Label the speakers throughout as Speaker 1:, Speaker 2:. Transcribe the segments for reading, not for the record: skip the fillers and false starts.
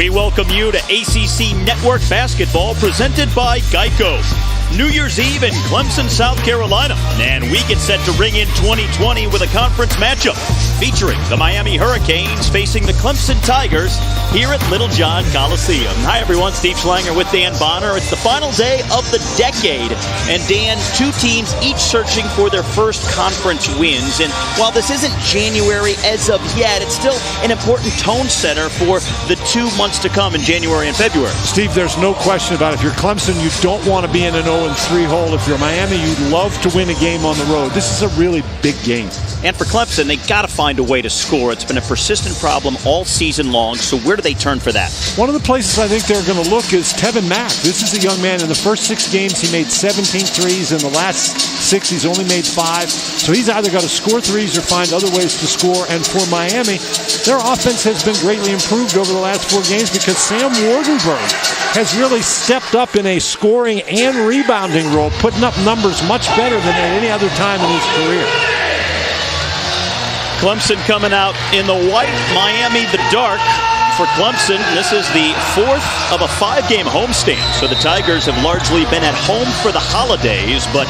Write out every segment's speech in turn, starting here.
Speaker 1: We welcome you to ACC Network Basketball presented by Geico. New Year's Eve in Clemson, South Carolina. And we get set to ring in 2020 with a conference matchup featuring the Miami Hurricanes facing the Clemson Tigers here at Littlejohn Coliseum. Hi, everyone. Steve Schlanger with Dan Bonner. It's the final day of the decade. And Dan, two teams each searching for their first conference wins. And while this isn't January as of yet, it's still an important tone setter for the 2 months to come in January and February.
Speaker 2: Steve, there's no question about it. If you're Clemson, you don't want to be in an 0-3 hole. If you're Miami, you'd love to win a game on the road. This is a really big game.
Speaker 1: And for Clemson, they got to find a way to score. It's been a persistent problem all season long. So where do they turn for that?
Speaker 2: One of the places I think they're going to look is Tevin Mack. This is a young man. In the first 6 games, he made 17 threes. In the last 6, he's only made 5. So he's either got to score threes or find other ways to score. And for Miami, their offense has been greatly improved over the last 4 games because Sam Wardenberg has really stepped up in a scoring and rebounding role, putting up numbers much better than at any other time in his career.
Speaker 1: Clemson coming out in the white, Miami the dark. For Clemson, this is the 4th of a 5-game homestand. So the Tigers have largely been at home for the holidays, but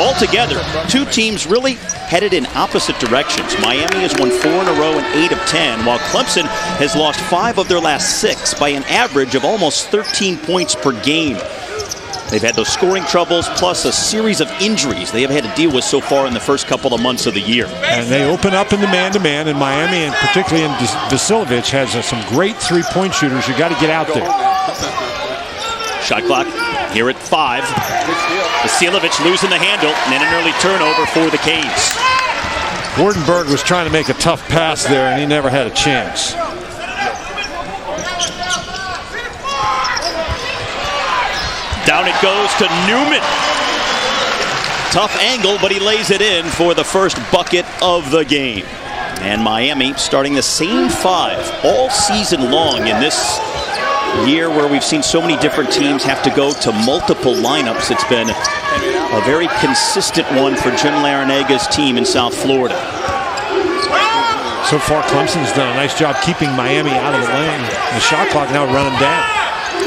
Speaker 1: altogether, two teams really headed in opposite directions. Miami has won 4 in a row and 8 of 10, while Clemson has lost 5 of their last 6 by an average of almost 13 points per game. They've had those scoring troubles plus a series of injuries they have had to deal with so far in the first couple of months of the year.
Speaker 2: And they open up in the man-to-man, and Miami, and particularly in Vasiljevic, has some great three-point shooters. You got to get out there.
Speaker 1: Shot clock here at 5. Vasiljevic losing the handle, and then an early turnover for the Canes.
Speaker 2: Wardenberg was trying to make a tough pass there, and he never had a chance.
Speaker 1: Down it goes to Newman. Tough angle, but he lays it in for the first bucket of the game. And Miami starting the same 5 all season long in this year where we've seen so many different teams have to go to multiple lineups. It's been a very consistent one for Jim Laranaga's team in South Florida.
Speaker 2: So far, Clemson's done a nice job keeping Miami out of the lane. The shot clock now running down.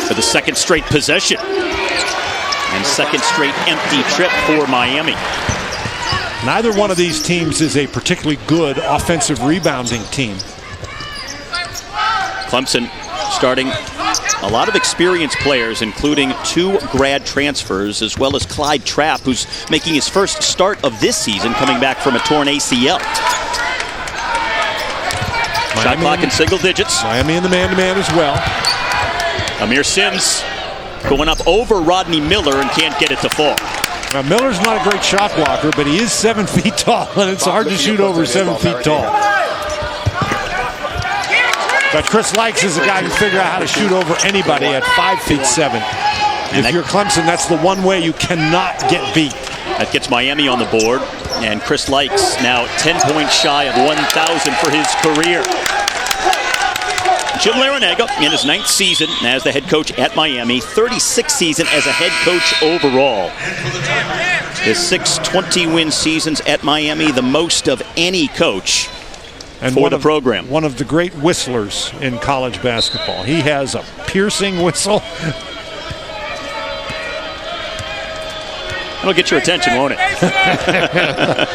Speaker 1: For the second straight possession. And second straight empty trip for Miami.
Speaker 2: Neither one of these teams is a particularly good offensive rebounding team.
Speaker 1: Clemson starting a lot of experienced players, including 2 grad transfers, as well as Clyde Trapp, who's making his first start of this season, coming back from a torn ACL. Shot clock in single digits.
Speaker 2: Miami in the man-to-man as well.
Speaker 1: Amir Sims going up over Rodney Miller and can't get it to fall.
Speaker 2: Now, Miller's not a great shot blocker, but he is 7 feet tall, and it's hard to shoot over 7 feet tall. But Chris Likes is a guy who can figure out how to shoot over anybody at 5'7". If you're Clemson, that's the one way you cannot get beat.
Speaker 1: That gets Miami on the board, and Chris Likes now 10 points shy of 1,000 for his career. Jim Laranaga in his 9th season as the head coach at Miami, 36th season as a head coach overall. His 6 20-win seasons at Miami, the most of any coach for the program.
Speaker 2: One of the great whistlers in college basketball. He has a piercing whistle.
Speaker 1: It'll get your attention, won't it?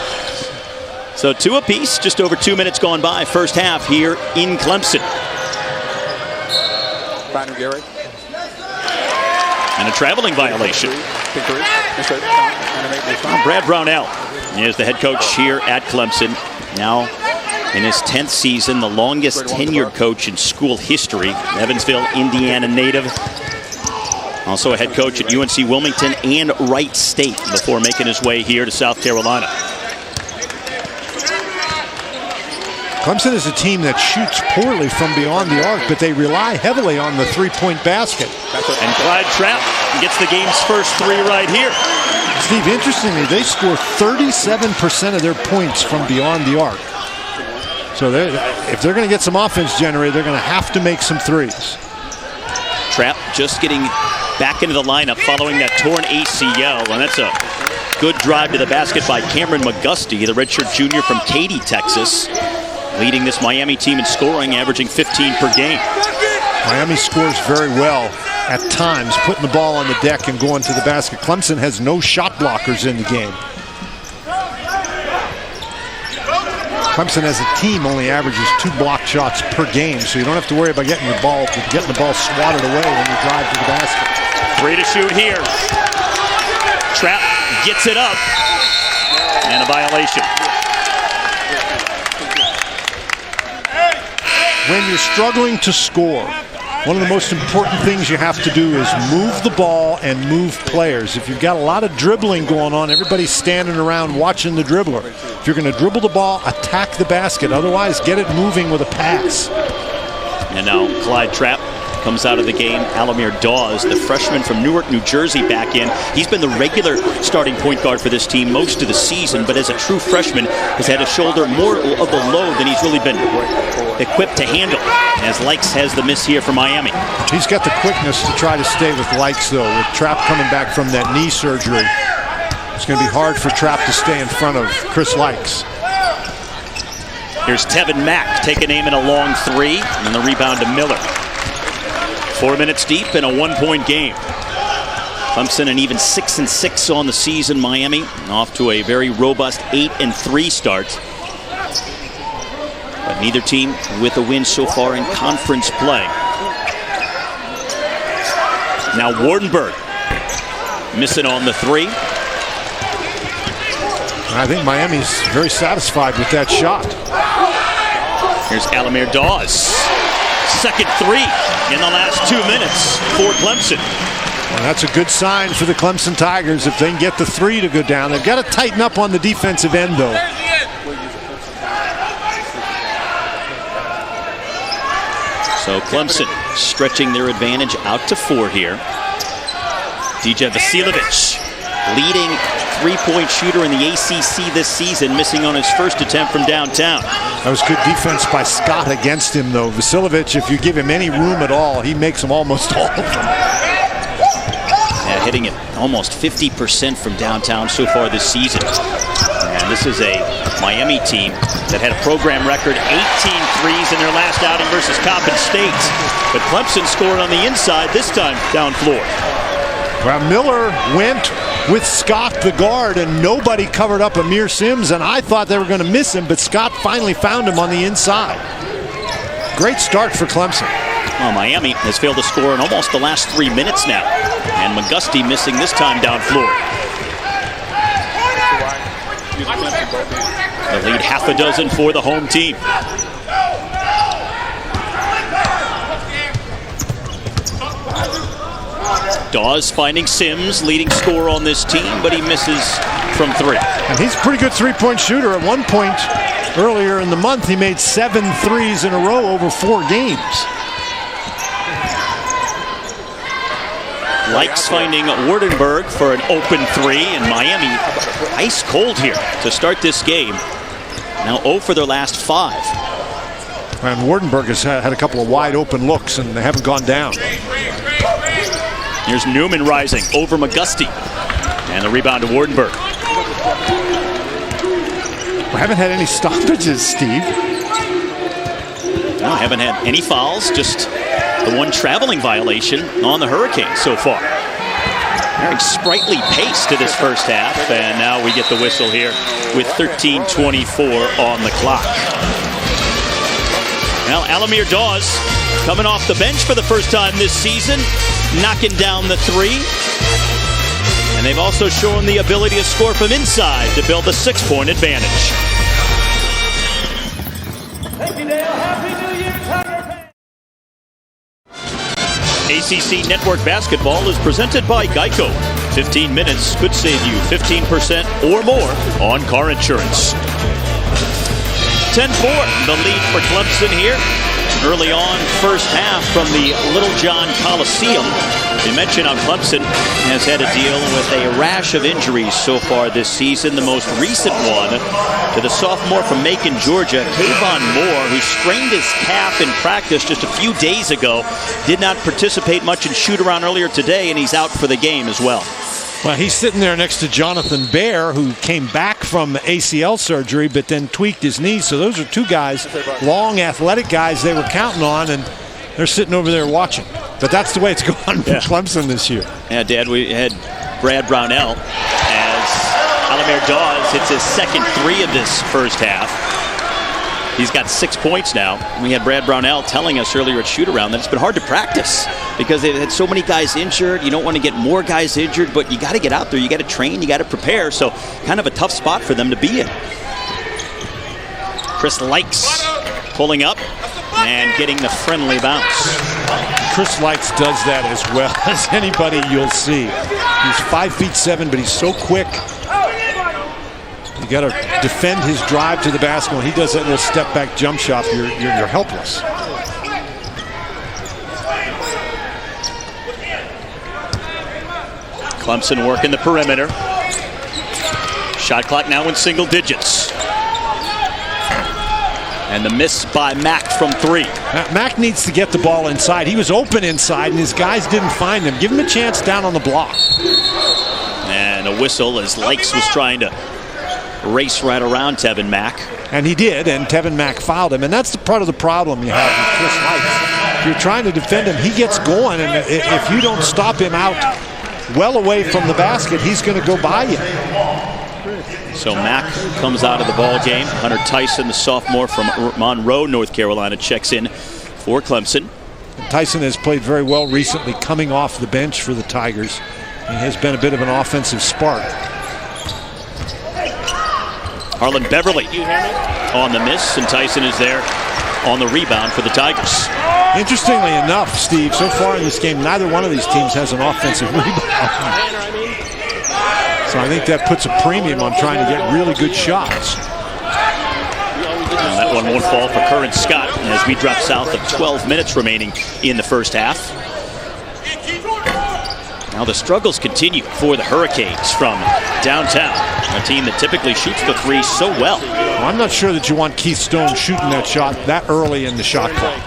Speaker 1: So 2 apiece, just over 2 minutes gone by, first half here in Clemson. And a traveling violation. Brad Brownell is the head coach here at Clemson. Now in his 10th season, the longest tenured coach in school history. Evansville, Indiana native. Also a head coach at UNC Wilmington and Wright State before making his way here to South Carolina.
Speaker 2: Clemson is a team that shoots poorly from beyond the arc, but they rely heavily on the three-point basket.
Speaker 1: And Clyde Trapp gets the game's first 3 right here.
Speaker 2: Steve, interestingly, they score 37% of their points from beyond the arc. So if they're going to get some offense generated, they're going to have to make some threes.
Speaker 1: Trapp just getting back into the lineup following that torn ACL, and that's a good drive to the basket by Cameron McGusty, the redshirt junior from Katy, Texas, leading this Miami team in scoring, averaging 15 per game.
Speaker 2: Miami scores very well at times, putting the ball on the deck and going to the basket. Clemson has no shot blockers in the game. Clemson as a team only averages 2 block shots per game, so you don't have to worry about getting the ball swatted away when you drive to the basket.
Speaker 1: 3 to shoot here. Trapp gets it up, and a violation.
Speaker 2: When you're struggling to score, one of the most important things you have to do is move the ball and move players. If you've got a lot of dribbling going on, everybody's standing around watching the dribbler. If you're going to dribble the ball, attack the basket. Otherwise, get it moving with a pass.
Speaker 1: And now Clyde Trapp comes out of the game. Alamir Dawes, the freshman from Newark, New Jersey, back in. He's been the regular starting point guard for this team most of the season, but as a true freshman has had to shoulder more of the load than he's really been equipped to handle, as Likes has the miss here for Miami.
Speaker 2: He's got the quickness to try to stay with Likes, though. With Trapp coming back from that knee surgery, it's going to be hard for Trapp to stay in front of Chris Likes.
Speaker 1: Here's Tevin Mack taking aim in a long 3, and the rebound to Miller. 4 minutes deep in a 1-point game. Clemson an even 6-6 on the season. Miami off to a very robust 8-3 start. But neither team with a win so far in conference play. Now Wardenberg missing on the 3.
Speaker 2: I think Miami's very satisfied with that shot.
Speaker 1: Here's Alamir Dawes. Second 3 in the last 2 minutes for Clemson.
Speaker 2: Well, that's a good sign for the Clemson Tigers if they can get the 3 to go down. They've got to tighten up on the defensive end, though.
Speaker 1: So Clemson stretching their advantage out to 4 here. DJ Vasiljevic, leading three-point shooter in the ACC this season, missing on his first attempt from downtown.
Speaker 2: That was good defense by Scott against him, though. Vasiljevic, if you give him any room at all, he makes them almost all of them.
Speaker 1: Yeah, hitting it almost 50% from downtown so far this season. And this is a Miami team that had a program record 18 threes in their last outing versus Coppin State. But Clemson scored on the inside, this time down floor.
Speaker 2: Well, Miller went with Scott, the guard, and nobody covered up Amir Sims, and I thought they were going to miss him, but Scott finally found him on the inside. Great start for Clemson.
Speaker 1: Well, Miami has failed to score in almost the last 3 minutes now, and McGusty missing this time down floor. The lead half a dozen for the home team. Dawes finding Sims, leading scorer on this team, but he misses from 3.
Speaker 2: And he's a pretty good three-point shooter. At one point earlier in the month, he made 7 threes in a row over 4 games.
Speaker 1: Likes finding Wardenberg for an open 3, and Miami ice cold here to start this game. Now 0 for their last 5.
Speaker 2: And Wardenberg has had a couple of wide open looks, and they haven't gone down.
Speaker 1: Here's Newman rising over McGusty. And the rebound to Wardenberg.
Speaker 2: We haven't had any stoppages, Steve.
Speaker 1: No, haven't had any fouls, just the one traveling violation on the Hurricanes so far. Very sprightly pace to this first half, and now we get the whistle here with 13:24 on the clock. Now Alamir Dawes coming off the bench for the first time this season, knocking down the 3. And they've also shown the ability to score from inside to build a 6-point advantage.
Speaker 3: Thank you, Dale. Happy New Year, Tiger fans.
Speaker 1: ACC Network Basketball is presented by Geico. 15 minutes could save you 15% or more on car insurance. 10-4, the lead for Clemson here. Early on, first half from the Littlejohn Coliseum. They mentioned how Clemson has had to deal with a rash of injuries so far this season. The most recent one to the sophomore from Macon, Georgia, Kayvon Moore, who strained his calf in practice just a few days ago. Did not participate much in shoot-around earlier today, and he's out for the game as well.
Speaker 2: Well, he's sitting there next to Jonathan Baer, who came back from ACL surgery but then tweaked his knee. So those are 2 guys, long, athletic guys they were counting on. And they're sitting over there watching. But that's the way it's gone for Clemson this year.
Speaker 1: Yeah, Dad, we had Brad Brownell as Alamir Dawes hits his second three of this first half. He's got 6 points now. We had Brad Brownell telling us earlier at shoot-around that it's been hard to practice because they've had so many guys injured. You don't want to get more guys injured, but you got to get out there. You got to train. You got to prepare. So kind of a tough spot for them to be in. Chris Likes pulling up and getting the friendly bounce.
Speaker 2: Chris Likes does that as well as anybody you'll see. He's 5'7", but he's so quick. You got to defend his drive to the basket. When he does that little step back jump shot, you're helpless.
Speaker 1: Clemson working the perimeter. Shot clock now in single digits. And the miss by Mack from three.
Speaker 2: Mack needs to get the ball inside. He was open inside, and his guys didn't find him. Give him a chance down on the block.
Speaker 1: And a whistle as Likes was trying to race right around Tevin Mack.
Speaker 2: And he did, and Tevin Mack fouled him. And that's the part of the problem you have with Chris Likes. If you're trying to defend him, he gets going, and if you don't stop him out well away from the basket, he's going to go by you.
Speaker 1: So Mack comes out of the ball game. Hunter Tyson, the sophomore from Monroe, North Carolina, checks in for Clemson.
Speaker 2: And Tyson has played very well recently, coming off the bench for the Tigers. He has been a bit of an offensive spark.
Speaker 1: Harlan Beverly on the miss, and Tyson is there on the rebound for the Tigers.
Speaker 2: Interestingly enough, Steve, so far in this game, neither one of these teams has an offensive rebound. So I think that puts a premium on trying to get really good shots.
Speaker 1: And that one won't fall for Curran Scott as we drop south of 12 minutes remaining in the first half. Now the struggles continue for the Hurricanes from downtown, a team that typically shoots the three so well.
Speaker 2: I'm not sure that you want Keith Stone shooting that shot that early in the shot clock.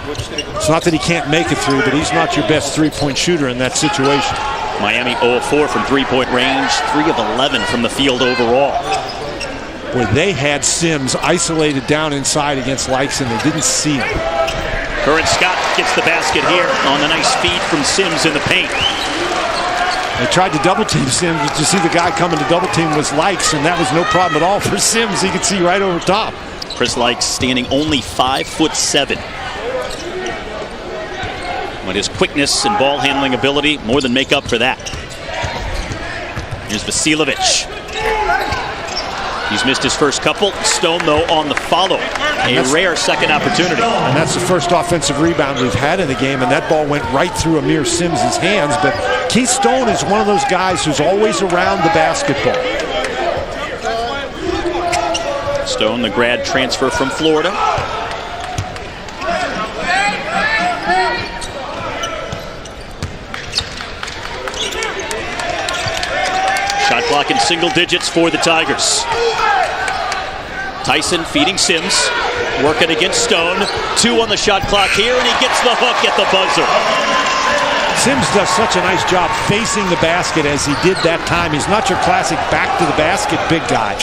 Speaker 2: It's not that he can't make a three, but he's not your best three-point shooter in that situation.
Speaker 1: Miami 0 of 4 from three-point range, 3 of 11 from the field overall.
Speaker 2: Where they had Sims isolated down inside against Likes, and they didn't see him.
Speaker 1: Curran Scott gets the basket here on the nice feed from Sims in the paint.
Speaker 2: They tried to double-team Sims, but you see the guy coming to double-team was Likes, and that was no problem at all for Sims. He could see right over top.
Speaker 1: Chris Likes standing only 5'7". But his quickness and ball handling ability more than make up for that. Here's Vasilovic. He's missed his first couple. Stone, though, on the follow. A rare second opportunity.
Speaker 2: And that's the first offensive rebound we've had in the game, and that ball went right through Amir Sims' hands. But Keith Stone is one of those guys who's always around the basketball.
Speaker 1: Stone, the grad transfer from Florida. Shot clock in single digits for the Tigers. Tyson feeding Sims, working against Stone. 2 on the shot clock here, and he gets the hook at the buzzer.
Speaker 2: Sims does such a nice job facing the basket as he did that time. He's not your classic back to the basket big guy.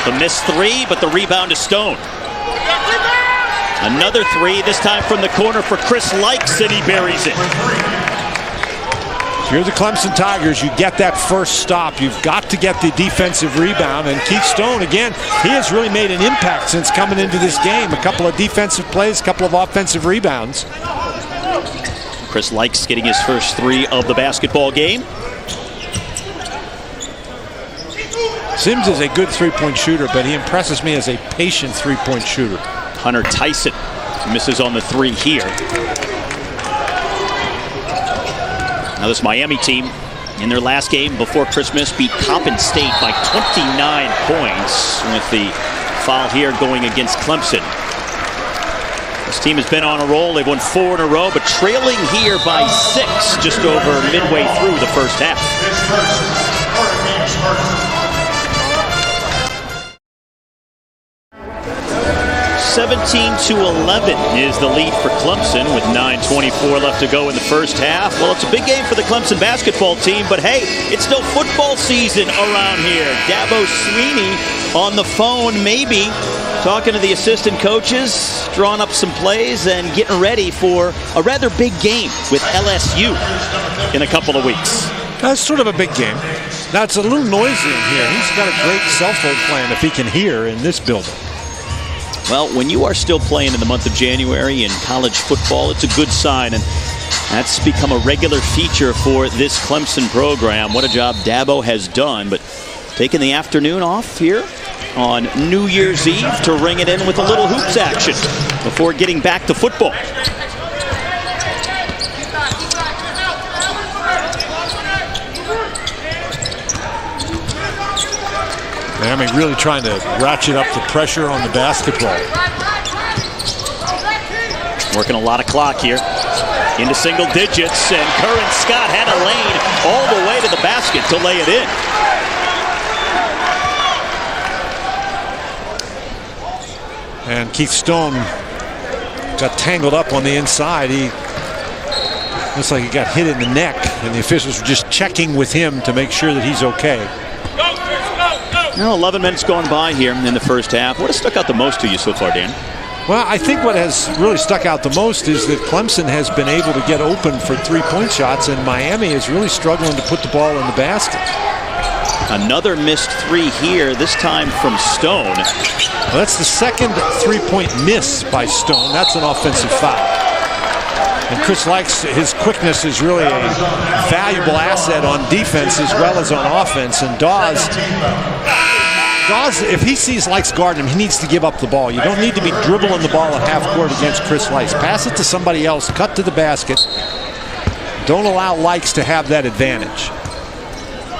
Speaker 1: The missed three, but the rebound is Stone. Another three, this time from the corner for Chris Likes, and he buries it.
Speaker 2: If you're the Clemson Tigers, you get that first stop. You've got to get the defensive rebound. And Keith Stone, again, he has really made an impact since coming into this game. A couple of defensive plays, a couple of offensive rebounds.
Speaker 1: Chris Likes getting his first 3 of the basketball game.
Speaker 2: Sims is a good three-point shooter, but he impresses me as a patient three-point shooter.
Speaker 1: Hunter Tyson misses on the 3 here. Now this Miami team, in their last game before Christmas, beat Coppin State by 29 points with the foul here going against Clemson. This team has been on a roll. They've won 4 in a row, but trailing here by 6 just over midway through the first half. 17-11 is the lead for Clemson with 9:24 left to go in the first half. Well, it's a big game for the Clemson basketball team, but hey, it's still football season around here. Dabo Sweeney on the phone maybe talking to the assistant coaches, drawing up some plays, and getting ready for a rather big game with LSU in a couple of weeks.
Speaker 2: That's sort of a big game. Now, it's a little noisy in here. He's got a great cell phone plan if he can hear in this building.
Speaker 1: Well, when you are still playing in the month of January in college football, it's a good sign, and that's become a regular feature for this Clemson program. What a job Dabo has done, but taking the afternoon off here on New Year's Eve to ring it in with a little hoops action before getting back to football.
Speaker 2: Miami really trying to ratchet up the pressure on the basketball.
Speaker 1: Working a lot of clock here. Into single digits, and Curran Scott had a lane all the way to the basket to lay it in.
Speaker 2: And Keith Stone got tangled up on the inside. He looks like he got hit in the neck, and the officials were just checking with him to make sure that he's okay.
Speaker 1: Now 11 minutes gone by here in the first half. What has stuck out the most to you so far, Dan?
Speaker 2: Well, I think what has really stuck out the most is that Clemson has been able to get open for three-point shots, and Miami is really struggling to put the ball in the basket.
Speaker 1: Another missed three here, this time from Stone.
Speaker 2: Well, that's the second three-point miss by Stone. That's an offensive foul. And Chris likes his quickness is really a valuable asset on defense as well as on offense. And Dawes, if he sees Likes guarding him, he needs to give up the ball. You don't need to be dribbling the ball at half court against Chris Likes. Pass it to somebody else, cut to the basket. Don't allow Likes to have that advantage.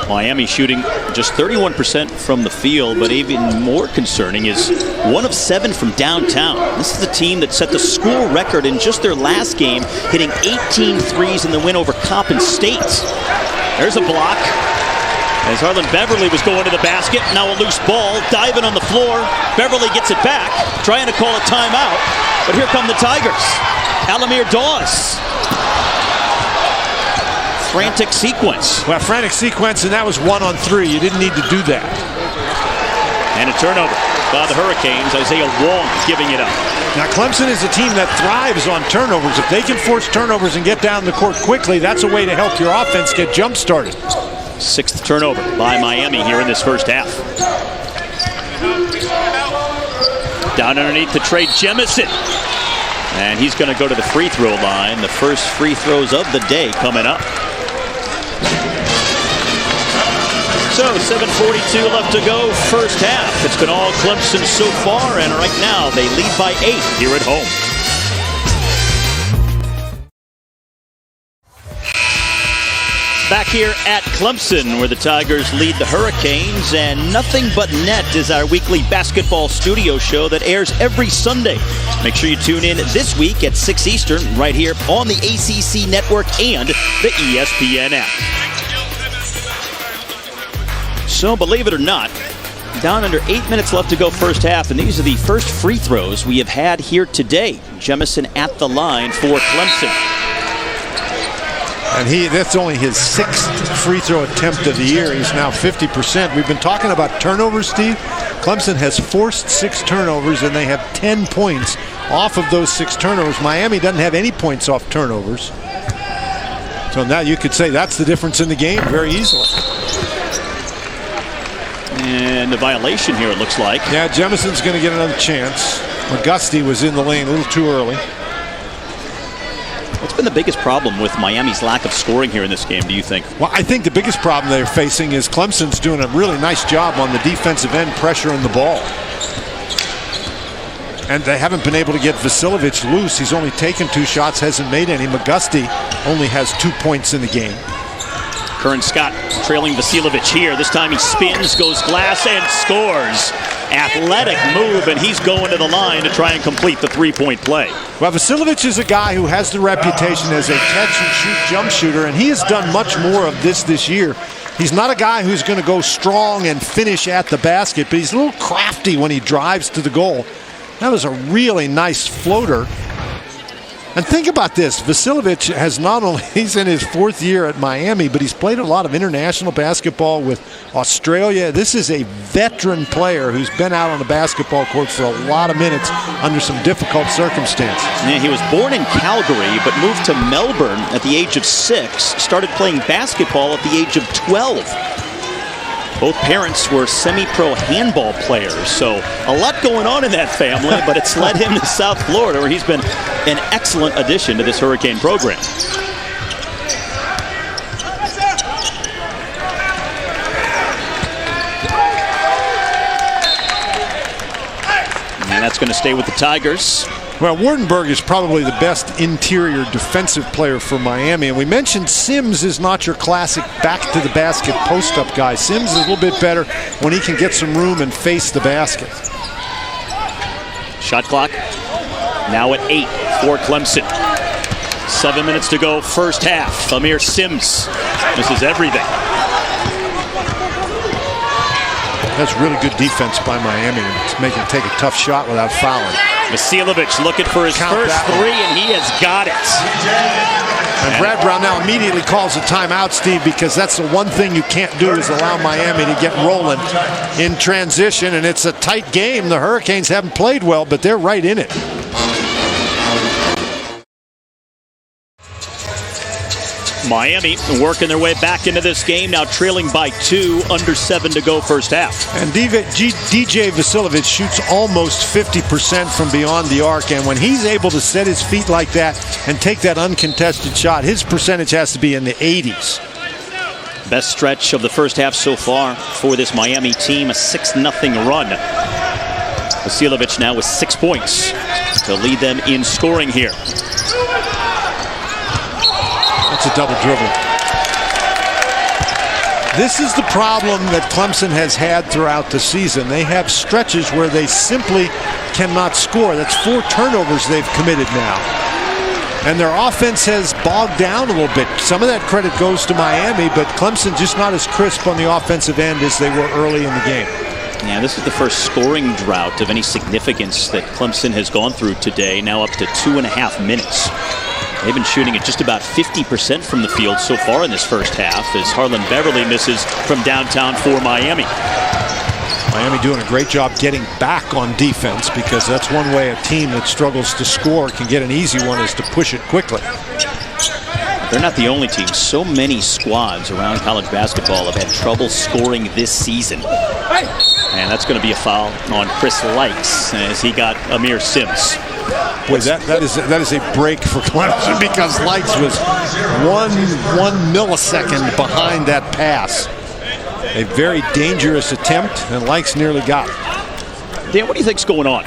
Speaker 1: Miami shooting just 31% from the field, but even more concerning is 1 of 7 from downtown. This is a team that set the school record in just their last game, hitting 18 threes in the win over Coppin State. There's a block as Harlan Beverly was going to the basket. Now a loose ball, diving on the floor. Beverly gets it back, trying to call a timeout, but here come the Tigers. Alamir Dawes. Frantic sequence.
Speaker 2: Well, frantic sequence, and that was 1-on-3. You didn't need to do that.
Speaker 1: And a turnover by the Hurricanes. Isaiah Wong giving it up.
Speaker 2: Now, Clemson is a team that thrives on turnovers. If they can force turnovers and get down the court quickly, that's a way to help your offense get jump-started.
Speaker 1: 6th turnover by Miami here in this first half. Down underneath to Trey Jemison. And he's going to go to the free throw line. The first free throws of the day coming up. So 7:42 left to go, first half. It's been all Clemson so far, and right now they lead by 8 here at home. Back here at Clemson, where the Tigers lead the Hurricanes, and Nothing But Net is our weekly basketball studio show that airs every Sunday. Make sure you tune in this week at 6 Eastern, right here on the ACC Network and the ESPN app. So, believe it or not, down under 8 minutes left to go first half, and these are the first free throws we have had here today. Jemison at the line for Clemson.
Speaker 2: And that's only his 6th free throw attempt of the year. He's now 50%. We've been talking about turnovers, Steve. Clemson has forced 6 turnovers, and they have 10 points off of those 6 turnovers. Miami doesn't have any points off turnovers. So now you could say that's the difference in the game very easily.
Speaker 1: And the violation here, it looks like.
Speaker 2: Yeah, Jemison's going to get another chance. McGusty was in the lane a little too early.
Speaker 1: What's been the biggest problem with Miami's lack of scoring here in this game, do you think?
Speaker 2: Well, I think the biggest problem they're facing is Clemson's doing a really nice job on the defensive end pressuring the ball. And they haven't been able to get Vasiljevic loose. He's only taken 2 shots, hasn't made any. McGusty only has 2 points in the game.
Speaker 1: Curran Scott trailing Vasiljevic here. This time he spins, goes glass, and scores. Athletic move, and he's going to the line to try and complete the three-point play.
Speaker 2: Well, Vasiljevic is a guy who has the reputation as a catch-and-shoot jump shooter, and he has done much more of this year. He's not a guy who's going to go strong and finish at the basket, but he's a little crafty when he drives to the goal. That was a really nice floater. And think about this. Vasiljevic has not only, he's in his 4th year at Miami, but he's played a lot of international basketball with Australia. This is a veteran player who's been out on the basketball court for a lot of minutes under some difficult circumstances.
Speaker 1: Yeah, he was born in Calgary, but moved to Melbourne at the age of 6, started playing basketball at the age of 12. Both parents were semi-pro handball players, so a lot going on in that family, but it's led him to South Florida, where he's been an excellent addition to this Hurricane program. And that's going to stay with the Tigers.
Speaker 2: Well, Wardenberg is probably the best interior defensive player for Miami. And we mentioned Sims is not your classic back-to-the-basket post-up guy. Sims is a little bit better when he can get some room and face the basket.
Speaker 1: Shot clock now at 8 for Clemson. 7 minutes to go, first half. Amir Sims misses everything.
Speaker 2: That's really good defense by Miami. It's making him take a tough shot without fouling.
Speaker 1: Vasiljevic looking for his first 3, and he has got it.
Speaker 2: And Brad Brown now immediately calls a timeout, Steve, because that's the one thing you can't do is allow Miami to get rolling in transition. And it's a tight game. The Hurricanes haven't played well, but they're right in it.
Speaker 1: Miami working their way back into this game, now trailing by 2, under 7 to go first half.
Speaker 2: And DJ Vasiljevic shoots almost 50% from beyond the arc, and when he's able to set his feet like that and take that uncontested shot, his percentage has to be in the 80s.
Speaker 1: Best stretch of the first half so far for this Miami team, a 6-0 run. Vasiljevic now with 6 points to lead them in scoring here.
Speaker 2: That's a double dribble. This is the problem that Clemson has had throughout the season. They have stretches where they simply cannot score. That's 4 turnovers they've committed now. And their offense has bogged down a little bit. Some of that credit goes to Miami, but Clemson just not as crisp on the offensive end as they were early in the game.
Speaker 1: Yeah, this is the first scoring drought of any significance that Clemson has gone through today, now up to 2.5 minutes. They've been shooting at just about 50% from the field so far in this first half, as Harlan Beverly misses from downtown for Miami.
Speaker 2: Miami doing a great job getting back on defense, because that's one way a team that struggles to score can get an easy one, is to push it quickly.
Speaker 1: They're not the only team. So many squads around college basketball have had trouble scoring this season. And that's going to be a foul on Chris Likes as he got Amir Sims.
Speaker 2: Boy, that is a break for Clemson, because Likes was one millisecond behind that pass. A very dangerous attempt, and Likes nearly got it.
Speaker 1: Dan, what do you think's going on?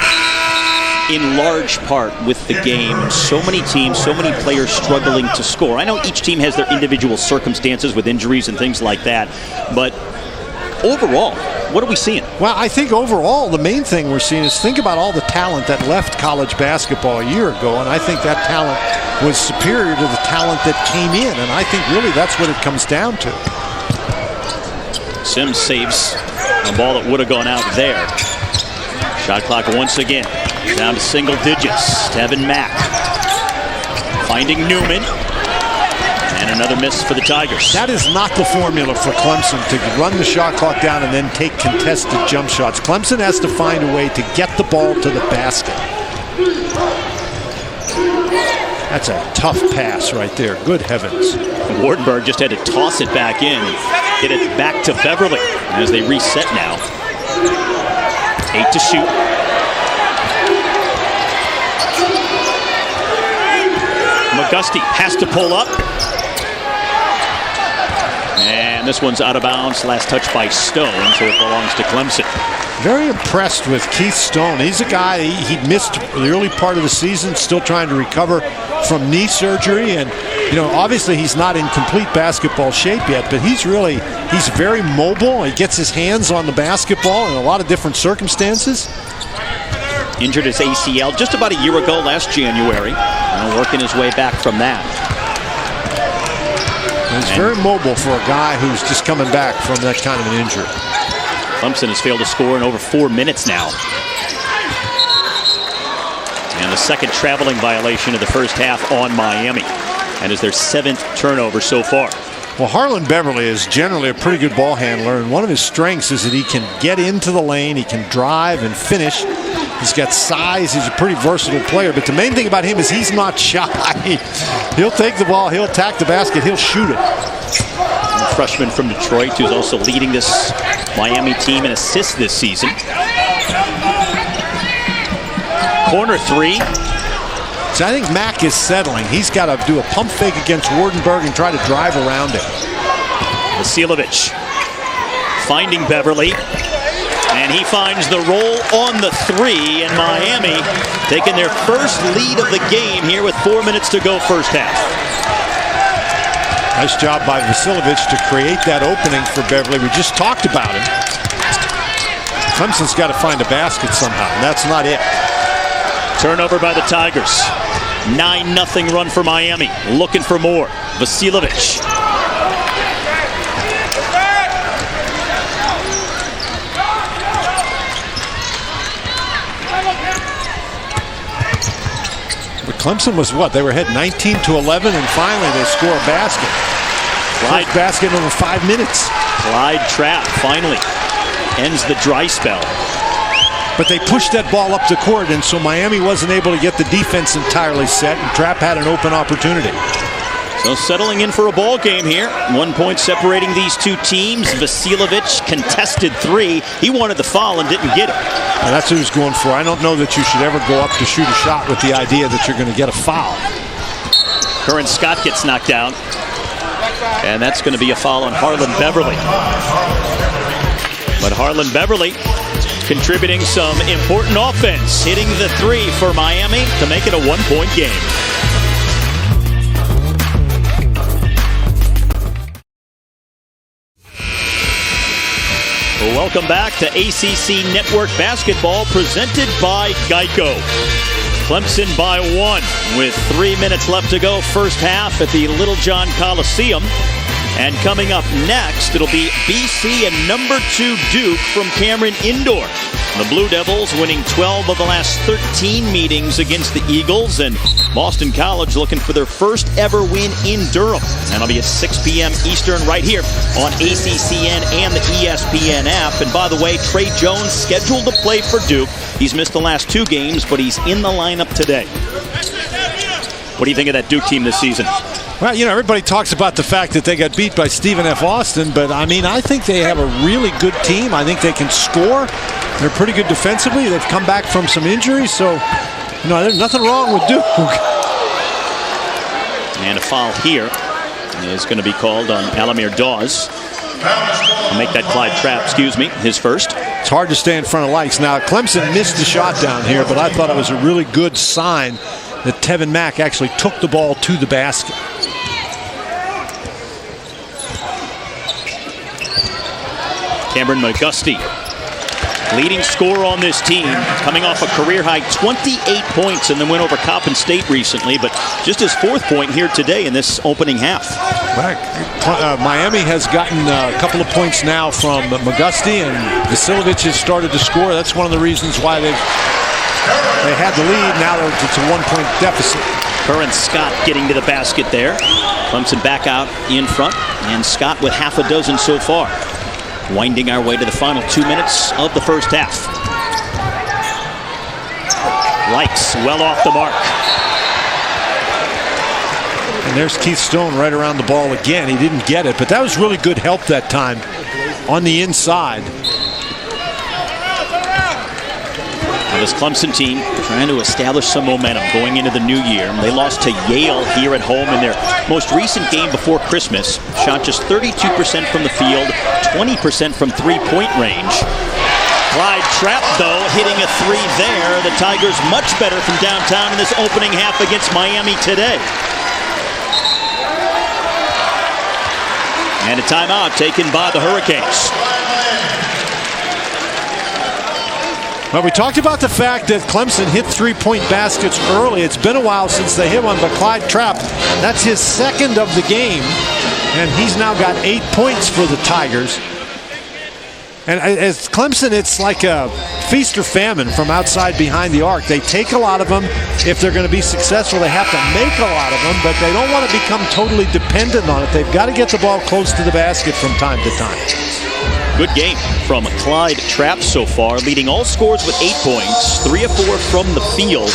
Speaker 1: In large part with the game, so many teams, so many players struggling to score. I know each team has their individual circumstances with injuries and things like that, but overall, what are we seeing?
Speaker 2: Well, I think overall the main thing we're seeing is, think about all the talent that left college basketball a year ago, and I think that talent was superior to the talent that came in, and I think really that's what it comes down to.
Speaker 1: Sims saves a ball that would have gone out there. Shot clock once again down to single digits. Tevin Mack finding Newman. And another miss for the Tigers.
Speaker 2: That is not the formula for Clemson, to run the shot clock down and then take contested jump shots. Clemson has to find a way to get the ball to the basket. That's a tough pass right there. Good heavens.
Speaker 1: Wardenberg just had to toss it back in. Get it back to Beverly as they reset now. 8 to shoot. McGusty has to pull up. And this one's out of bounds. Last touch by Stone, so it belongs to Clemson.
Speaker 2: Very impressed with Keith Stone. He's a guy, he missed the early part of the season, still trying to recover from knee surgery. And, you know, obviously he's not in complete basketball shape yet, but he's very mobile. He gets his hands on the basketball in a lot of different circumstances.
Speaker 1: Injured his ACL just about a year ago, last January. Working his way back from that.
Speaker 2: He's very mobile for a guy who's just coming back from that kind of an injury. Clemson
Speaker 1: has failed to score in over 4 minutes now. And the the second traveling violation of the first half on Miami. And is their 7th turnover so far.
Speaker 2: Well, Harlan Beverly is generally a pretty good ball handler, and one of his strengths is that he can get into the lane, he can drive and finish. He's got size, he's a pretty versatile player, but the main thing about him is he's not shy. He'll take the ball, he'll attack the basket, he'll shoot it.
Speaker 1: A freshman from Detroit who's also leading this Miami team in assists this season. Corner three.
Speaker 2: So I think Mack is settling. He's got to do a pump fake against Wardenberg and try to drive around it.
Speaker 1: Vasilovic finding Beverly, and he finds the roll on the three, and Miami taking their first lead of the game here with 4 minutes to go first half.
Speaker 2: Nice job by Vasilovic to create that opening for Beverly. We just talked about him. Clemson's got to find a basket somehow, and that's not it.
Speaker 1: Turnover by the Tigers. 9-0 run for Miami. Looking for more. Vasilovic.
Speaker 2: But Clemson was what? They were ahead 19-11, and finally they score a basket. Clyde basket in over 5 minutes.
Speaker 1: Clyde Trapp finally ends the dry spell.
Speaker 2: But they pushed that ball up the court, and so Miami wasn't able to get the defense entirely set, and Trapp had an open opportunity.
Speaker 1: So settling in for a ball game here. 1 point separating these two teams. Vasilovic contested three. He wanted the foul and didn't get it.
Speaker 2: Now that's what he was going for. I don't know that you should ever go up to shoot a shot with the idea that you're going to get a foul.
Speaker 1: Curran Scott gets knocked down. And that's going to be a foul on Harlan Beverly. But Harlan Beverly contributing some important offense, hitting the three for Miami to make it a 1 point game. Welcome back to ACC Network Basketball presented by Geico. Clemson by 1 with 3 minutes left to go first half at the Littlejohn Coliseum. And coming up next, it'll be BC and number 2 Duke from Cameron Indoor. The Blue Devils winning 12 of the last 13 meetings against the Eagles, and Boston College looking for their first ever win in Durham. That'll be at 6 p.m. Eastern right here on ACCN and the ESPN app. And by the way, Trey Jones scheduled to play for Duke. He's missed the last 2 games, but he's in the lineup today. What do you think of that Duke team this season?
Speaker 2: Well, you know, everybody talks about the fact that they got beat by Stephen F. Austin, but I mean, I think they have a really good team. I think they can score. They're pretty good defensively. They've come back from some injuries, so, you know, there's nothing wrong with Duke.
Speaker 1: And a foul here is going to be called on Alamir Dawes. I'll make that Clyde Trapp, his first.
Speaker 2: It's hard to stay in front of Likes. Now, Clemson missed the shot down here, but I thought it was a really good sign that Tevin Mack actually took the ball to the basket.
Speaker 1: Cameron McGusty, leading scorer on this team, coming off a career-high 28 points in the win over Coppin State recently, but just his 4th point here today in this opening half.
Speaker 2: Miami has gotten a couple of points now from McGusty, and Vasilovic has started to score. That's one of the reasons why they had the lead. Now it's a 1 point deficit.
Speaker 1: Curran Scott getting to the basket there. Clemson back out in front, and Scott with half a dozen so far. Winding our way to the final 2 minutes of the first half. Likes well off the mark.
Speaker 2: And there's Keith Stone right around the ball again. He didn't get it, but that was really good help that time on the inside.
Speaker 1: Now this Clemson team trying to establish some momentum going into the new year. They lost to Yale here at home in their most recent game before Christmas. Shot just 32% from the field, 20% from three-point range. Clyde Trapp, though, hitting a three there. The Tigers much better from downtown in this opening half against Miami today. And a timeout taken by the Hurricanes.
Speaker 2: Well, we talked about the fact that Clemson hit 3-point baskets early. It's been a while since they hit one, but Clyde Trapp, that's his 2nd of the game, and he's now got 8 points for the Tigers. And as Clemson, it's like a feast or famine from outside behind the arc. They take a lot of them. If they're going to be successful, they have to make a lot of them, but they don't want to become totally dependent on it. They've got to get the ball close to the basket from time to time.
Speaker 1: Good game from Clyde Trapp so far, leading all scores with 8 points, 3 of 4 from the field,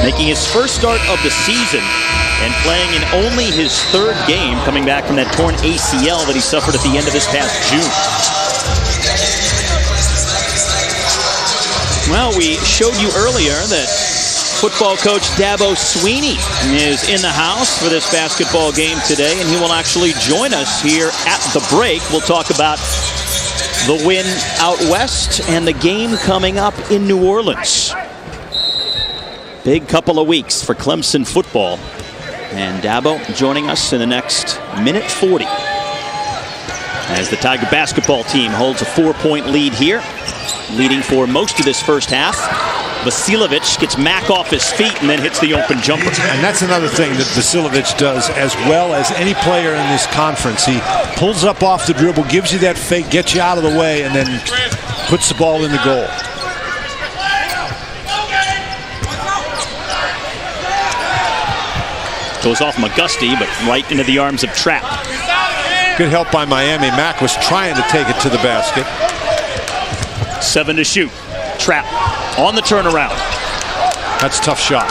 Speaker 1: making his first start of the season and playing in only his 3rd game, coming back from that torn ACL that he suffered at the end of this past June. Well, we showed you earlier that football coach Dabo Swinney is in the house for this basketball game today, and he will actually join us here at the break. We'll talk about the win out west and the game coming up in New Orleans. Big couple of weeks for Clemson football. And Dabo joining us in the next minute 40. As the Tiger basketball team holds a 4-point lead here, leading for most of this first half. Vasiljevic gets Mack off his feet and then hits the open jumper.
Speaker 2: And that's another thing that Vasiljevic does as well as any player in this conference. He pulls up off the dribble, gives you that fake, gets you out of the way, and then puts the ball in the goal.
Speaker 1: Goes off McGusty, but right into the arms of Trapp.
Speaker 2: Good help by Miami. Mack was trying to take it to the basket.
Speaker 1: 7 to shoot. Trapp on the turnaround.
Speaker 2: That's a tough shot.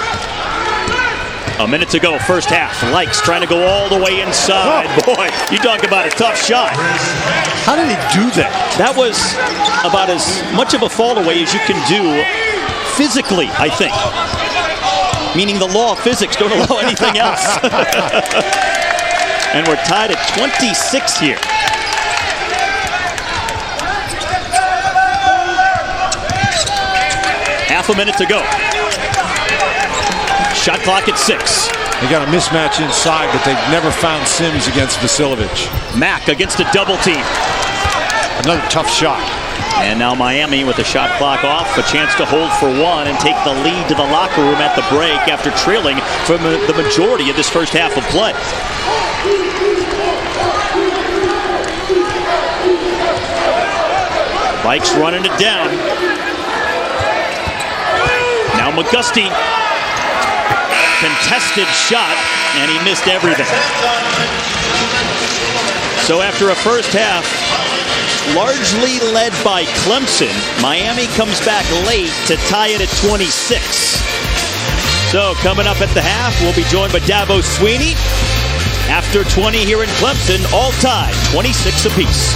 Speaker 1: A minute to go, first half. Likes trying to go all the way inside. Oh. Boy, you talk about a tough shot.
Speaker 2: How did he do that?
Speaker 1: That was about as much of a fall away as you can do physically, I think. Meaning the law of physics don't allow anything else. And we're tied at 26 here. Half a minute to go. Shot clock at 6.
Speaker 2: They got a mismatch inside, but they've never found Sims against Vasiljevic.
Speaker 1: Mack against a double team.
Speaker 2: Another tough shot.
Speaker 1: And now Miami with the shot clock off, a chance to hold for 1 and take the lead to the locker room at the break after trailing for the majority of this first half of play. Vikes running it down. Now McGusty. Contested shot, and he missed everything. So after a first half largely led by Clemson, Miami comes back late to tie it at 26. So coming up at the half, we'll be joined by Dabo Swinney. After 20 here in Clemson, all tied, 26 apiece.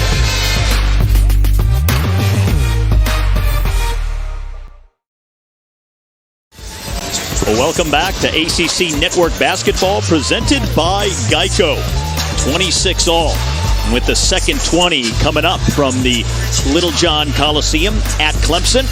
Speaker 1: Well, welcome back to ACC Network Basketball presented by Geico. 26 all. With the second 20 coming up from the Littlejohn Coliseum at Clemson.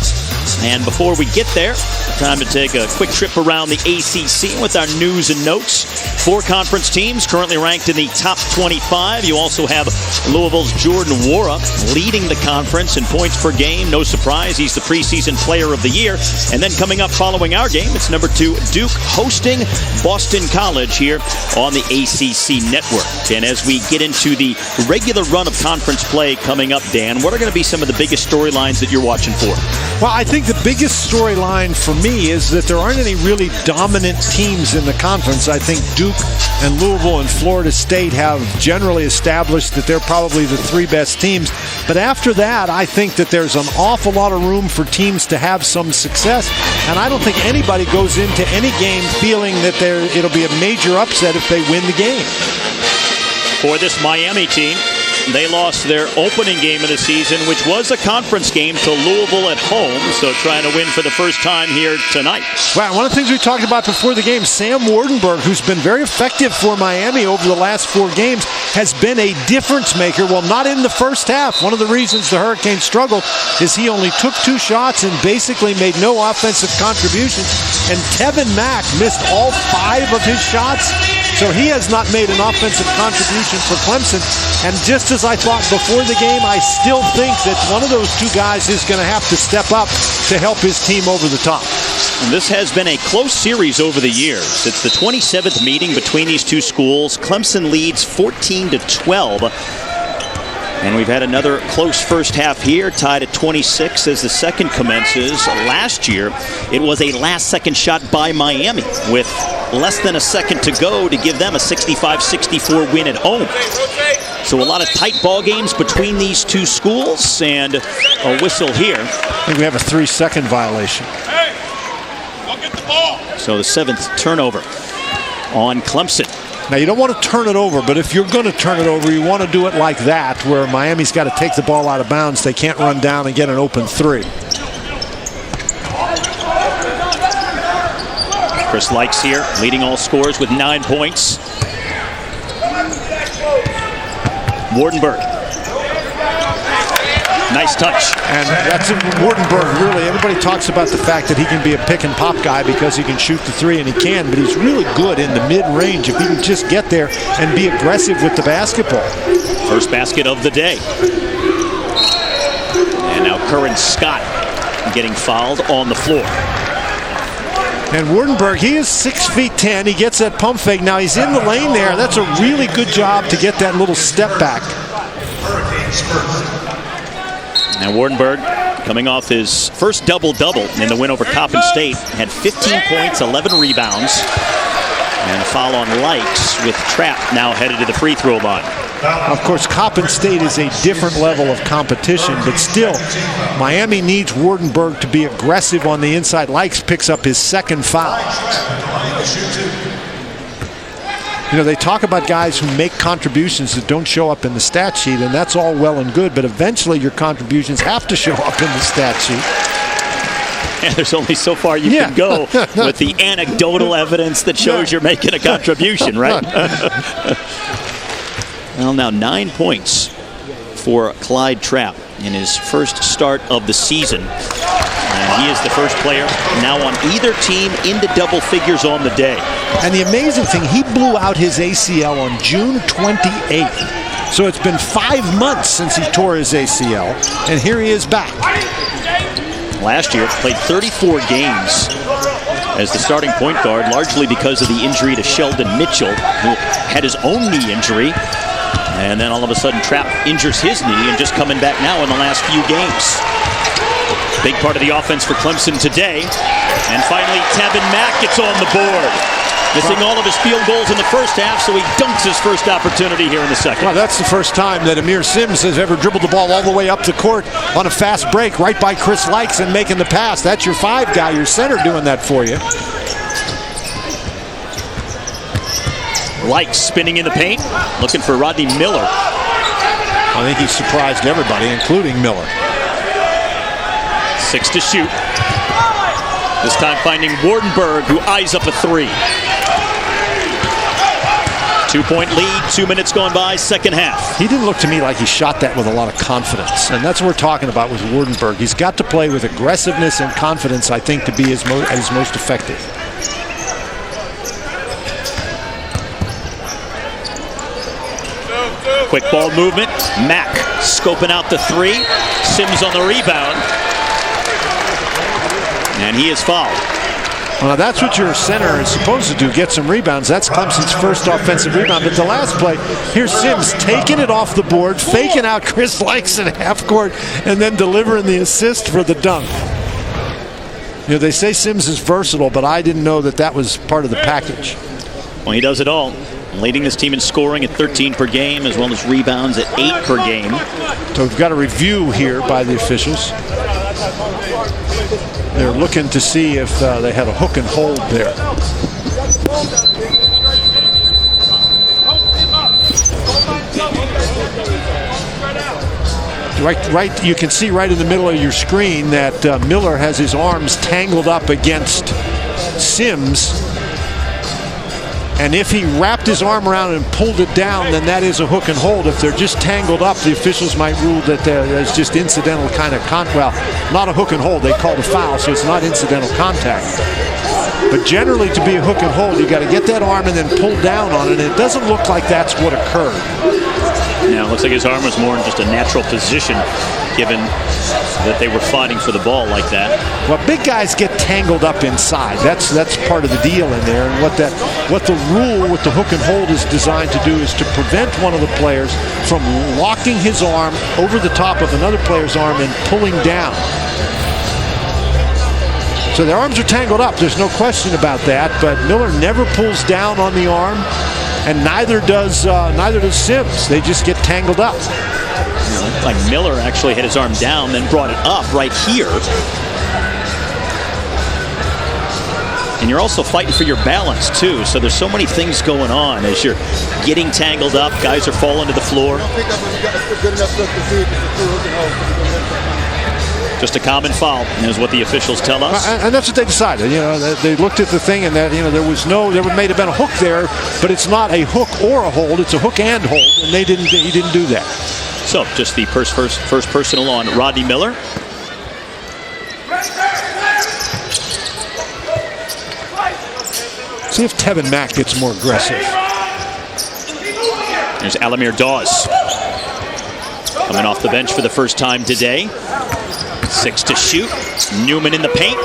Speaker 1: And before we get there, time to take a quick trip around the ACC with our news and notes. 4 conference teams currently ranked in the top 25. You also have Louisville's Jordan Nwora leading the conference in points per game. No surprise, he's the preseason player of the year. And then coming up following our game, it's number 2, Duke hosting Boston College here on the ACC Network. And as we get into the regular run of conference play coming up, Dan, what are going to be some of the biggest storylines that you're watching for?
Speaker 2: Well, I think the biggest storyline for me is that there aren't any really dominant teams in the conference. I think Duke and Louisville and Florida State have generally established that they're probably the 3 best teams. But after that, I think that there's an awful lot of room for teams to have some success. And I don't think anybody goes into any game feeling that it'll be a major upset if they win the game.
Speaker 1: For this Miami team, they lost their opening game of the season, which was a conference game, to Louisville at home. So trying to win for the first time here tonight.
Speaker 2: Well, one of the things we talked about before the game, Sam Wardenberg, who's been very effective for Miami over the last 4 games, has been a difference maker. Well, not in the first half. One of the reasons the Hurricanes struggled is he only took 2 shots and basically made no offensive contributions. And Tevin Mack missed all 5 of his shots. So he has not made an offensive contribution for Clemson. And just as I thought before the game, I still think that one of those 2 guys is going to have to step up to help his team over the top.
Speaker 1: And this has been a close series over the years. It's the 27th meeting between these 2 schools. Clemson leads 14-12. And we've had another close first half here, tied at 26 as the second commences. Last year, it was a last-second shot by Miami with less than a second to go to give them a 65-64 win at home. So a lot of tight ball games between these two schools, and a whistle here.
Speaker 2: I think we have a 3-second violation.
Speaker 4: Hey, go get the ball.
Speaker 1: So the 7th turnover on Clemson.
Speaker 2: Now, you don't want to turn it over, but if you're going to turn it over, you want to do it like that, where Miami's got to take the ball out of bounds. They can't run down and get an open 3.
Speaker 1: Chris Likes here, leading all scorers with 9 points. Wardenberg. Nice touch.
Speaker 2: And that's Wardenberg, really. Everybody talks about the fact that he can be a pick and pop guy because he can shoot the 3, and he can, but he's really good in the mid-range if he can just get there and be aggressive with the basketball.
Speaker 1: First basket of the day. And now Curran Scott getting fouled on the floor.
Speaker 2: And Wardenberg, he is 6'10". He gets that pump fake. Now he's in the lane there. That's a really good job to get that little step back.
Speaker 1: And Wardenberg, coming off his first double-double in the win over Coppin State, had 15 points, 11 rebounds, and a foul on Likes with Trapp now headed to the free throw line.
Speaker 2: Of course, Coppin State is a different level of competition, but still, Miami needs Wardenberg to be aggressive on the inside. Likes picks up his second foul. You know, they talk about guys who make contributions that don't show up in the stat sheet, and that's all well and good, but eventually your contributions have to show up in the stat sheet.
Speaker 1: And there's only so far you can go with the anecdotal evidence that shows you're making a contribution, right? Well, now 9 points for Clyde Trapp in his first start of the season. And he is the first player now on either team into double figures on the day.
Speaker 2: And the amazing thing, he blew out his ACL on June 28th. So it's been 5 months since he tore his ACL, and here he is back.
Speaker 1: Last year, played 34 games as the starting point guard, largely because of the injury to Sheldon Mitchell, who had his own knee injury. And then all of a sudden, Trapp injures his knee and just coming back now in the last few games. Big part of the offense for Clemson today. And finally, Tevin Mack gets on the board. Missing all of his field goals in the first half, so he dunks his first opportunity here in the second.
Speaker 2: Well, that's the first time that Amir Sims has ever dribbled the ball all the way up the court on a fast break right by Chris Likes and making the pass. That's your 5 guy, your center, doing that for you.
Speaker 1: Likes spinning in the paint, looking for Rodney Miller.
Speaker 2: I think he surprised everybody, including Miller.
Speaker 1: 6 to shoot. This time finding Wardenberg, who eyes up a 3. 2-point lead, 2 minutes gone by, second half.
Speaker 2: He didn't look to me like he shot that with a lot of confidence, and that's what we're talking about with Wardenberg. He's got to play with aggressiveness and confidence, I think, to be at his most effective.
Speaker 1: Quick ball movement. Mack scoping out the 3. Sims on the rebound. And he is fouled.
Speaker 2: Well, that's what your center is supposed to do, get some rebounds. That's Clemson's first offensive rebound. But the last play, here's Sims taking it off the board, faking out Chris Likes in half court, and then delivering the assist for the dunk. You know, they say Sims is versatile, but I didn't know that that was part of the package.
Speaker 1: Well, he does it all. Leading this team in scoring at 13 per game, as well as rebounds at 8 per game.
Speaker 2: So we've got a review here by the officials. They're looking to see if they had a hook and hold there. Right, you can see right in the middle of your screen that Miller has his arms tangled up against Sims. And if he wrapped his arm around and pulled it down, then that is a hook and hold. If they're just tangled up, the officials might rule that there's just incidental kind of well, not a hook and hold. They called a foul, so it's not incidental contact. But generally, to be a hook and hold, you got to get that arm and then pull down on it. And it doesn't look like that's what occurred.
Speaker 1: Yeah, it looks like his arm was more in just a natural position given that they were fighting for the ball like that.
Speaker 2: Well, big guys get tangled up inside. That's part of the deal in there. And what the rule with the hook and hold is designed to do is to prevent one of the players from locking his arm over the top of another player's arm and pulling down. So their arms are tangled up. There's no question about that. But Miller never pulls down on the arm, and neither does Sims. They just get tangled up.
Speaker 1: Like Miller actually had his arm down, then brought it up right here. And you're also fighting for your balance too. So there's so many things going on as you're getting tangled up. Guys are falling to the floor. Just a common foul is what the officials tell us.
Speaker 2: And that's what they decided. You know, they looked at the thing and that, you know, there may have been a hook there, but it's not a hook or a hold. It's a hook and hold, and he didn't do that.
Speaker 1: So just the first personal on Rodney Miller.
Speaker 2: See if Tevin Mack gets more aggressive.
Speaker 1: There's Alamir Dawes coming off the bench for the first time today. 6 to shoot. Newman in the paint.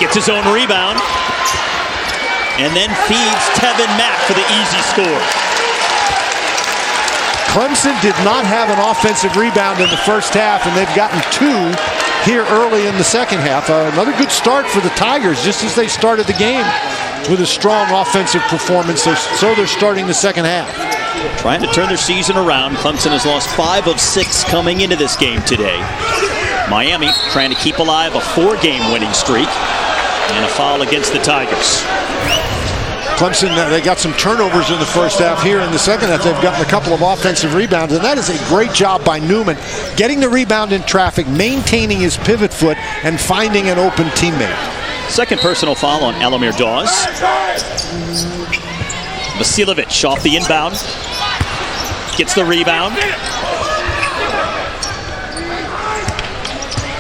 Speaker 1: Gets his own rebound. And then feeds Tevin Mack for the easy score.
Speaker 2: Clemson did not have an offensive rebound in the first half, and they've gotten 2 here early in the second half. Another good start for the Tigers, just as they started the game with a strong offensive performance. So they're starting the second half.
Speaker 1: Trying to turn their season around. Clemson has lost 5 of 6 coming into this game today. Miami trying to keep alive a 4-game winning streak, and a foul against the Tigers.
Speaker 2: Clemson, they got some turnovers in the first half. Here in the second half, they've gotten a couple of offensive rebounds, and that is a great job by Newman, getting the rebound in traffic, maintaining his pivot foot, and finding an open teammate.
Speaker 1: Second personal foul on Alamir Dawes. Vasiljevic off the inbound. Gets the rebound.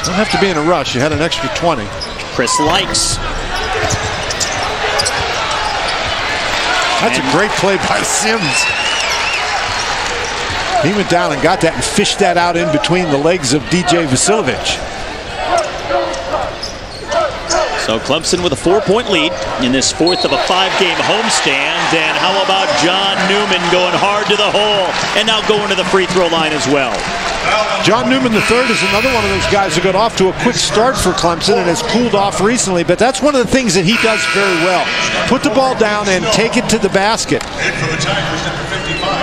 Speaker 2: Don't have to be in a rush. You had an extra 20.
Speaker 1: Chris Likes.
Speaker 2: That's a great play by Sims. He went down and got that and fished that out in between the legs of DJ Vasiljevic.
Speaker 1: So Clemson with a 4-point lead in this 4th of a 5-game homestand. And how about John Newman going hard to the hole and now going to the free throw line as well.
Speaker 2: John Newman III is another one of those guys who got off to a quick start for Clemson and has cooled off recently, but that's one of the things that he does very well. Put the ball down and take it to the basket.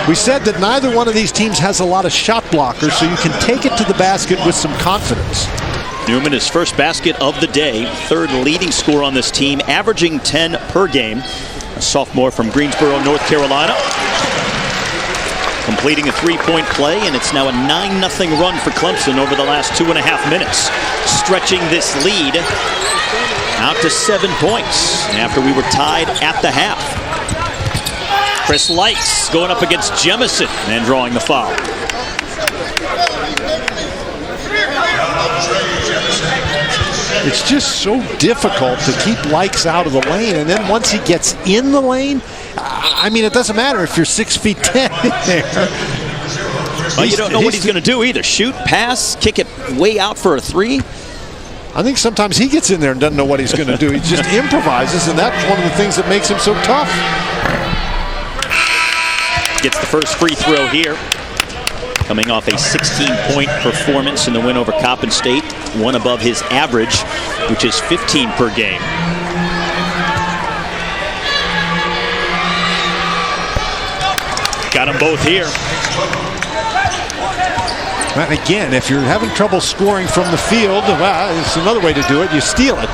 Speaker 2: We said that neither one of these teams has a lot of shot blockers, so you can take it to the basket with some confidence.
Speaker 1: Newman, his first basket of the day, 3rd leading scorer on this team, averaging 10 per game. A sophomore from Greensboro, North Carolina. Completing a 3-point play, and it's now a 9-0 run for Clemson over the last 2.5 minutes. Stretching this lead out to 7 points after we were tied at the half. Chris Likes going up against Jemison and drawing the foul.
Speaker 2: It's just so difficult to keep Likes out of the lane, and then once he gets in the lane, I mean, it doesn't matter if you're 6'10" in there.
Speaker 1: Well, you don't know what he's going to do either. Shoot, pass, kick it way out for a 3.
Speaker 2: I think sometimes he gets in there and doesn't know what he's going to do. He just improvises, and that's one of the things that makes him so tough.
Speaker 1: Gets the first free throw here. Coming off a 16-point performance in the win over Coppin State, one above his average, which is 15 per game. Got them both here.
Speaker 2: And again, if you're having trouble scoring from the field, well, it's another way to do it. You steal it.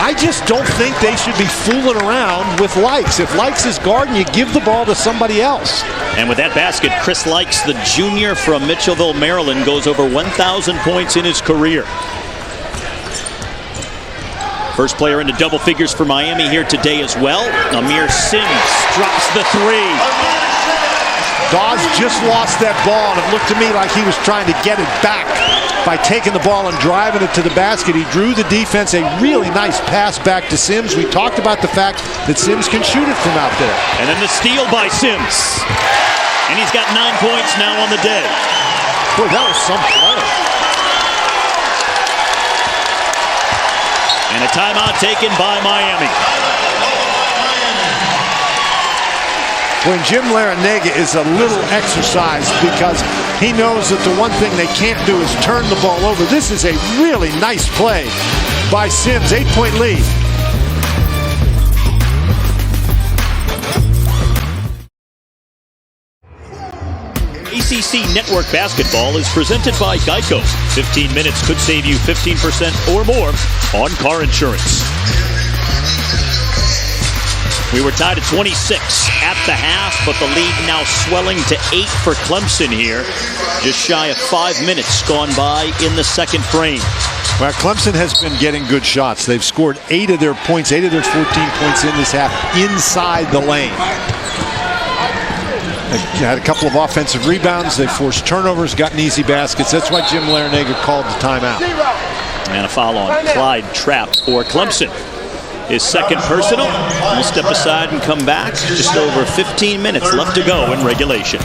Speaker 2: I just don't think they should be fooling around with Likes. If Likes is guarding, you give the ball to somebody else.
Speaker 1: And with that basket, Chris Likes, the junior from Mitchellville, Maryland, goes over 1,000 points in his career. First player into double figures for Miami here today as well. Amir Sims drops the 3.
Speaker 2: Dawes just lost that ball, and it looked to me like he was trying to get it back by taking the ball and driving it to the basket. He drew the defense, a really nice pass back to Sims. We talked about the fact that Sims can shoot it from out there.
Speaker 1: And then the steal by Sims. And he's got 9 points now on the day.
Speaker 2: Boy, that was some play.
Speaker 1: And a timeout taken by Miami.
Speaker 2: When Jim Larrañaga is a little exercised because he knows that the one thing they can't do is turn the ball over. This is a really nice play by Sims. 8-point lead.
Speaker 1: ACC Network Basketball is presented by Geico. 15 minutes could save you 15% or more on car insurance. We were tied at 26 at the half, but the lead now swelling to 8 for Clemson here. Just shy of 5 minutes gone by in the second frame.
Speaker 2: Well, Clemson has been getting good shots. They've scored 8 of their points, 8 of their 14 points in this half inside the lane. They had a couple of offensive rebounds. They forced turnovers, gotten easy baskets. That's why Jim Larrañaga called the timeout.
Speaker 1: And a foul on Clyde Trapp for Clemson. His second personal. We'll step aside and come back. Just over 15 minutes left to go in regulation.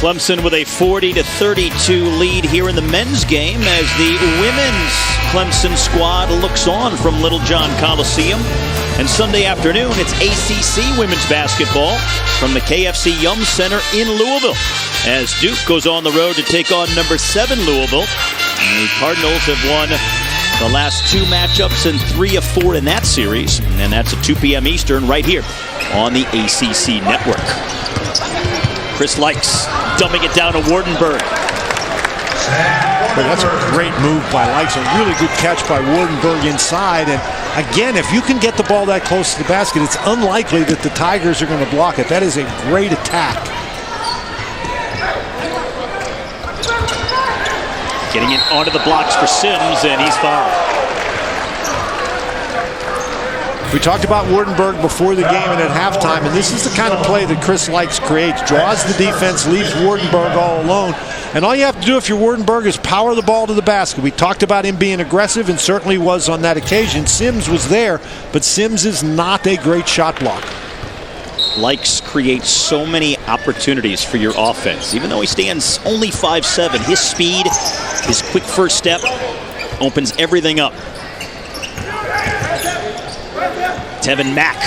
Speaker 1: Clemson with a 40-32 lead here in the men's game as the women's Clemson squad looks on from Littlejohn Coliseum. And Sunday afternoon, it's ACC women's basketball from the KFC Yum Center in Louisville as Duke goes on the road to take on number 7 Louisville. And the Cardinals have won the last 2 matchups and 3 of 4 in that series. And that's at 2 p.m. Eastern right here on the ACC network. Chris Likes dumping it down to Wardenberg.
Speaker 2: But that's a great move by Likes. A really good catch by Wardenberg inside. And again, if you can get the ball that close to the basket, it's unlikely that the Tigers are going to block it. That is a great attack.
Speaker 1: Getting it onto the blocks for Sims, and he's fouled.
Speaker 2: We talked about Wardenberg before the game and at halftime, and this is the kind of play that Chris Likes creates. Draws the defense, leaves Wardenberg all alone. And all you have to do if you're Wardenberg is power the ball to the basket. We talked about him being aggressive, and certainly was on that occasion. Sims was there, but Sims is not a great shot blocker.
Speaker 1: Likes creates so many opportunities for your offense. Even though he stands only 5'7", his speed, his quick first step opens everything up. Tevin Mack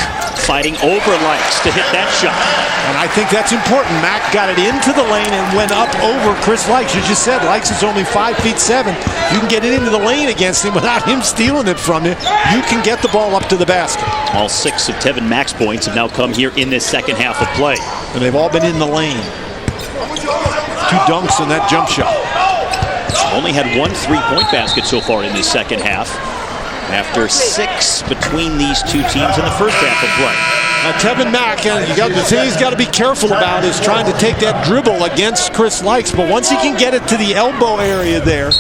Speaker 1: fighting over Likes to hit that shot.
Speaker 2: And I think that's important. Mack got it into the lane and went up over Chris Likes. You just said Likes is only 5'7". You can get it into the lane against him without him stealing it from you. You can get the ball up to the basket.
Speaker 1: All 6 of Tevin Mack's points have now come here in this second half of play.
Speaker 2: And they've all been in the lane. 2 dunks on that jump shot.
Speaker 1: Only had 1 3-point basket so far in this second half, after 6 between these 2 teams in the first half of play.
Speaker 2: Tevin Mack, the thing he's got to be careful about is trying to take that dribble against Chris Likes. But once he can get it to the elbow area there,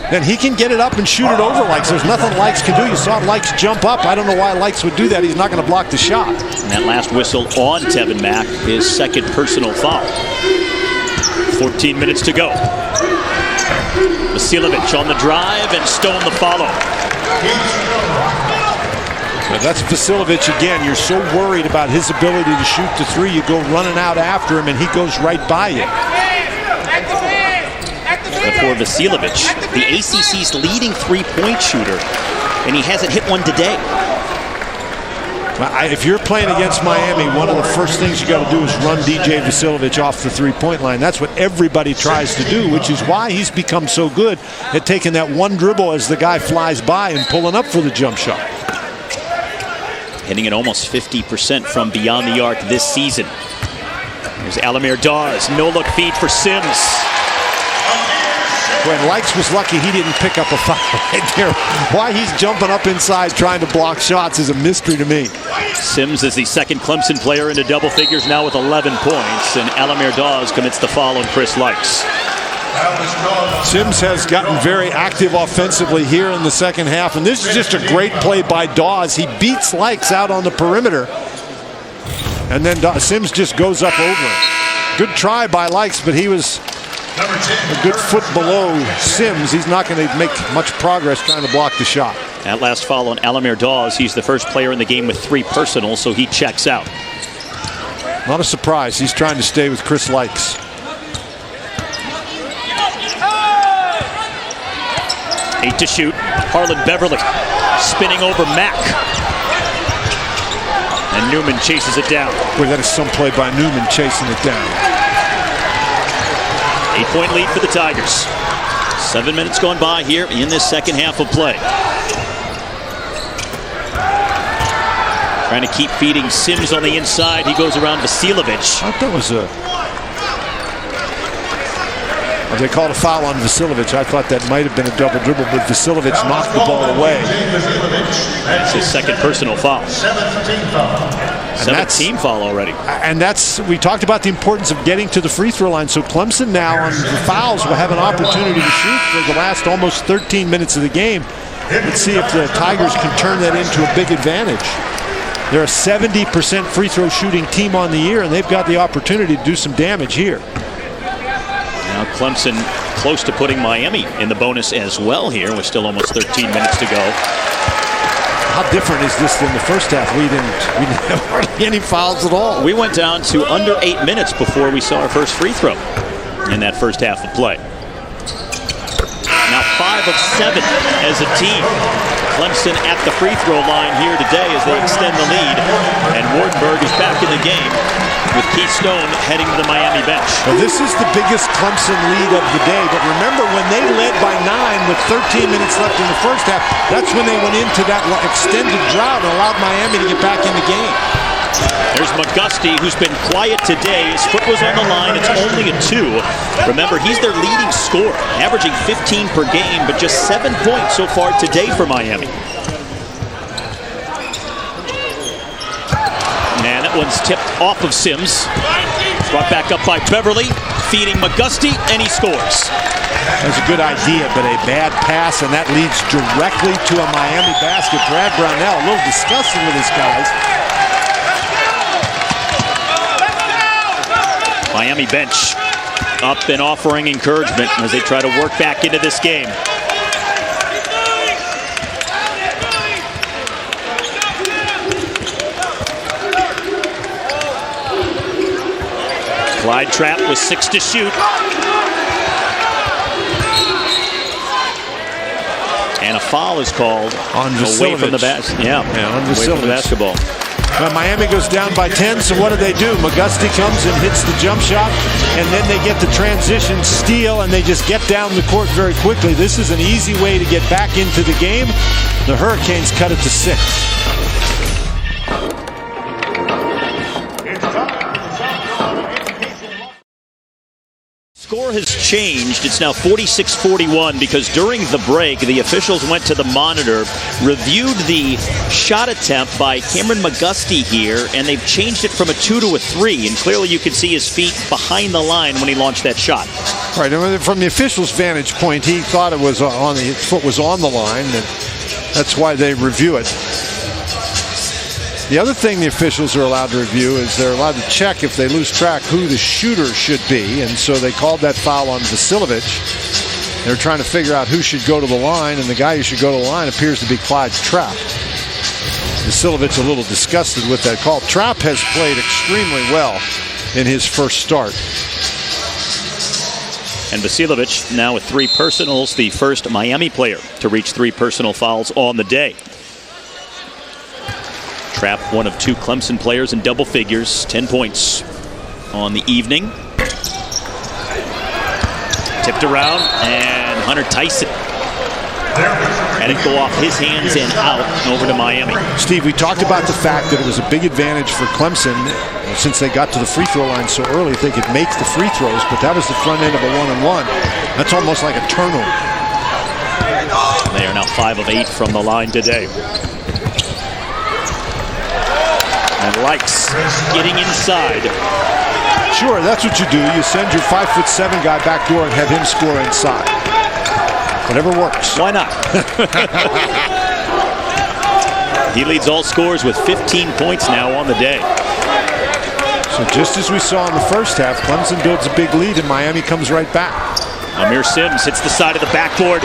Speaker 2: then he can get it up and shoot it over Likes. There's nothing Likes can do. You saw Likes jump up. I don't know why Likes would do that. He's not going to block the shot.
Speaker 1: And that last whistle on Tevin Mack, his second personal foul. 14 minutes to go. Vasiljevic on the drive and Stone the follow.
Speaker 2: That's Vasiljevic again. You're so worried about his ability to shoot the 3. You go running out after him and he goes right by you.
Speaker 1: For Vasiljevic, the ACC's leading 3-point shooter, and he hasn't hit one today.
Speaker 2: If you're playing against Miami, one of the first things you got to do is run DJ Vasiljevic off the 3-point line. That's what everybody tries to do, which is why he's become so good at taking that one dribble as the guy flies by and pulling up for the jump shot.
Speaker 1: Hitting it almost 50% from beyond the arc this season. Here's Alamir Dawes, no-look feed for Sims.
Speaker 2: When Likes was lucky he didn't pick up a foul right there. Why he's jumping up inside trying to block shots is a mystery to me.
Speaker 1: Sims is the second Clemson player into double figures now with 11 points, and Alamir Dawes commits the foul on Chris Likes.
Speaker 2: Sims has gotten very active offensively here in the second half, and this is just a great play by Dawes. He beats Likes out on the perimeter, and then Sims just goes up over him. Good try by Likes, but he was a good foot below Sims. He's not going to make much progress trying to block the shot.
Speaker 1: That last foul on Alamir Dawes, he's the first player in the game with 3 personals, so he checks out.
Speaker 2: Not a surprise. He's trying to stay with Chris Likes.
Speaker 1: Eight to shoot. Harlan Beverly spinning over Mack. And Newman chases it down.
Speaker 2: Boy, that is some play by Newman chasing it down.
Speaker 1: 8-point lead for the Tigers. 7 minutes gone by here in this second half of play. Trying to keep feeding Sims on the inside. He goes around Vasiljevic.
Speaker 2: I thought that was a... They called a foul on Vasiljevic. I thought that might have been a double dribble, but Vasiljevic knocked the ball away.
Speaker 1: That's his second personal foul. 17 foul already.
Speaker 2: And that's, we talked about the importance of getting to the free throw line. So Clemson now on the fouls will have an opportunity to shoot for the last almost 13 minutes of the game. Let's see if the Tigers can turn that into a big advantage. They're a 70% free throw shooting team on the year, and they've got the opportunity to do some damage here.
Speaker 1: Now Clemson close to putting Miami in the bonus as well here with still almost 13 minutes to go.
Speaker 2: How different is this than the first half? We didn't have hardly any fouls at all.
Speaker 1: We went down to under 8 minutes before we saw our first free throw in that first half of play. Now 5 of 7 as a team. Clemson at the free throw line here today as they extend the lead. And Wardenberg is back in the game with Keith Stone heading to the Miami bench.
Speaker 2: Well, this is the biggest Clemson lead of the day. But remember, when they led by 9 with 13 minutes left in the first half, that's when they went into that extended drought and allowed Miami to get back in the game.
Speaker 1: There's McGusty, who's been quiet today. His foot was on the line. It's only a 2. Remember, he's their leading scorer, averaging 15 per game, but just 7 points so far today for Miami. And that one's tipped off of Sims. Brought back up by Beverly, feeding McGusty, and he scores.
Speaker 2: That's a good idea, but a bad pass, and that leads directly to a Miami basket. Brad Brownell, a little disgusted with his guys.
Speaker 1: Miami bench up and offering encouragement as they try to work back into this game. Clyde Trapp with 6 to shoot. And a foul is called
Speaker 2: on
Speaker 1: away from the basket.
Speaker 2: Yeah, on
Speaker 1: away from the basketball.
Speaker 2: Miami goes down by 10, so what do? McGusty comes and hits the jump shot, and then they get the transition steal, and they just get down the court very quickly. This is an easy way to get back into the game. The Hurricanes cut it to 6.
Speaker 1: Score has changed. It's now 46-41 because during the break, the officials went to the monitor, reviewed the shot attempt by Cameron McGusty here, and they've changed it from a 2 to a 3. And clearly you could see his feet behind the line when he launched that shot.
Speaker 2: Right, and from the official's vantage point, he thought his foot was on the line, and that's why they review it. The other thing the officials are allowed to review is they're allowed to check if they lose track who the shooter should be, and so they called that foul on Vasiljevic. They're trying to figure out who should go to the line, and the guy who should go to the line appears to be Clyde Trapp. Vasiljevic a little disgusted with that call. Trapp has played extremely well in his first start.
Speaker 1: And Vasiljevic now with 3 personals, the first Miami player to reach 3 personal fouls on the day. Trapp, one of 2 Clemson players in double figures, 10 points on the evening. Tipped around, and Hunter Tyson had it go off his hands and out over to Miami.
Speaker 2: Steve, we talked about the fact that it was a big advantage for Clemson since they got to the free throw line so early. If they could make the free throws, but that was the front end of a 1-on-1. That's almost like a turnover.
Speaker 1: They are now 5 of 8 from the line today. And Likes getting inside.
Speaker 2: Sure, that's what you do. You send your 5'7" guy back door and have him score inside. Whatever works.
Speaker 1: Why not? He leads all scorers with 15 points now on the day.
Speaker 2: So just as we saw in the first half, Clemson builds a big lead and Miami comes right back.
Speaker 1: Amir Sims hits the side of the backboard.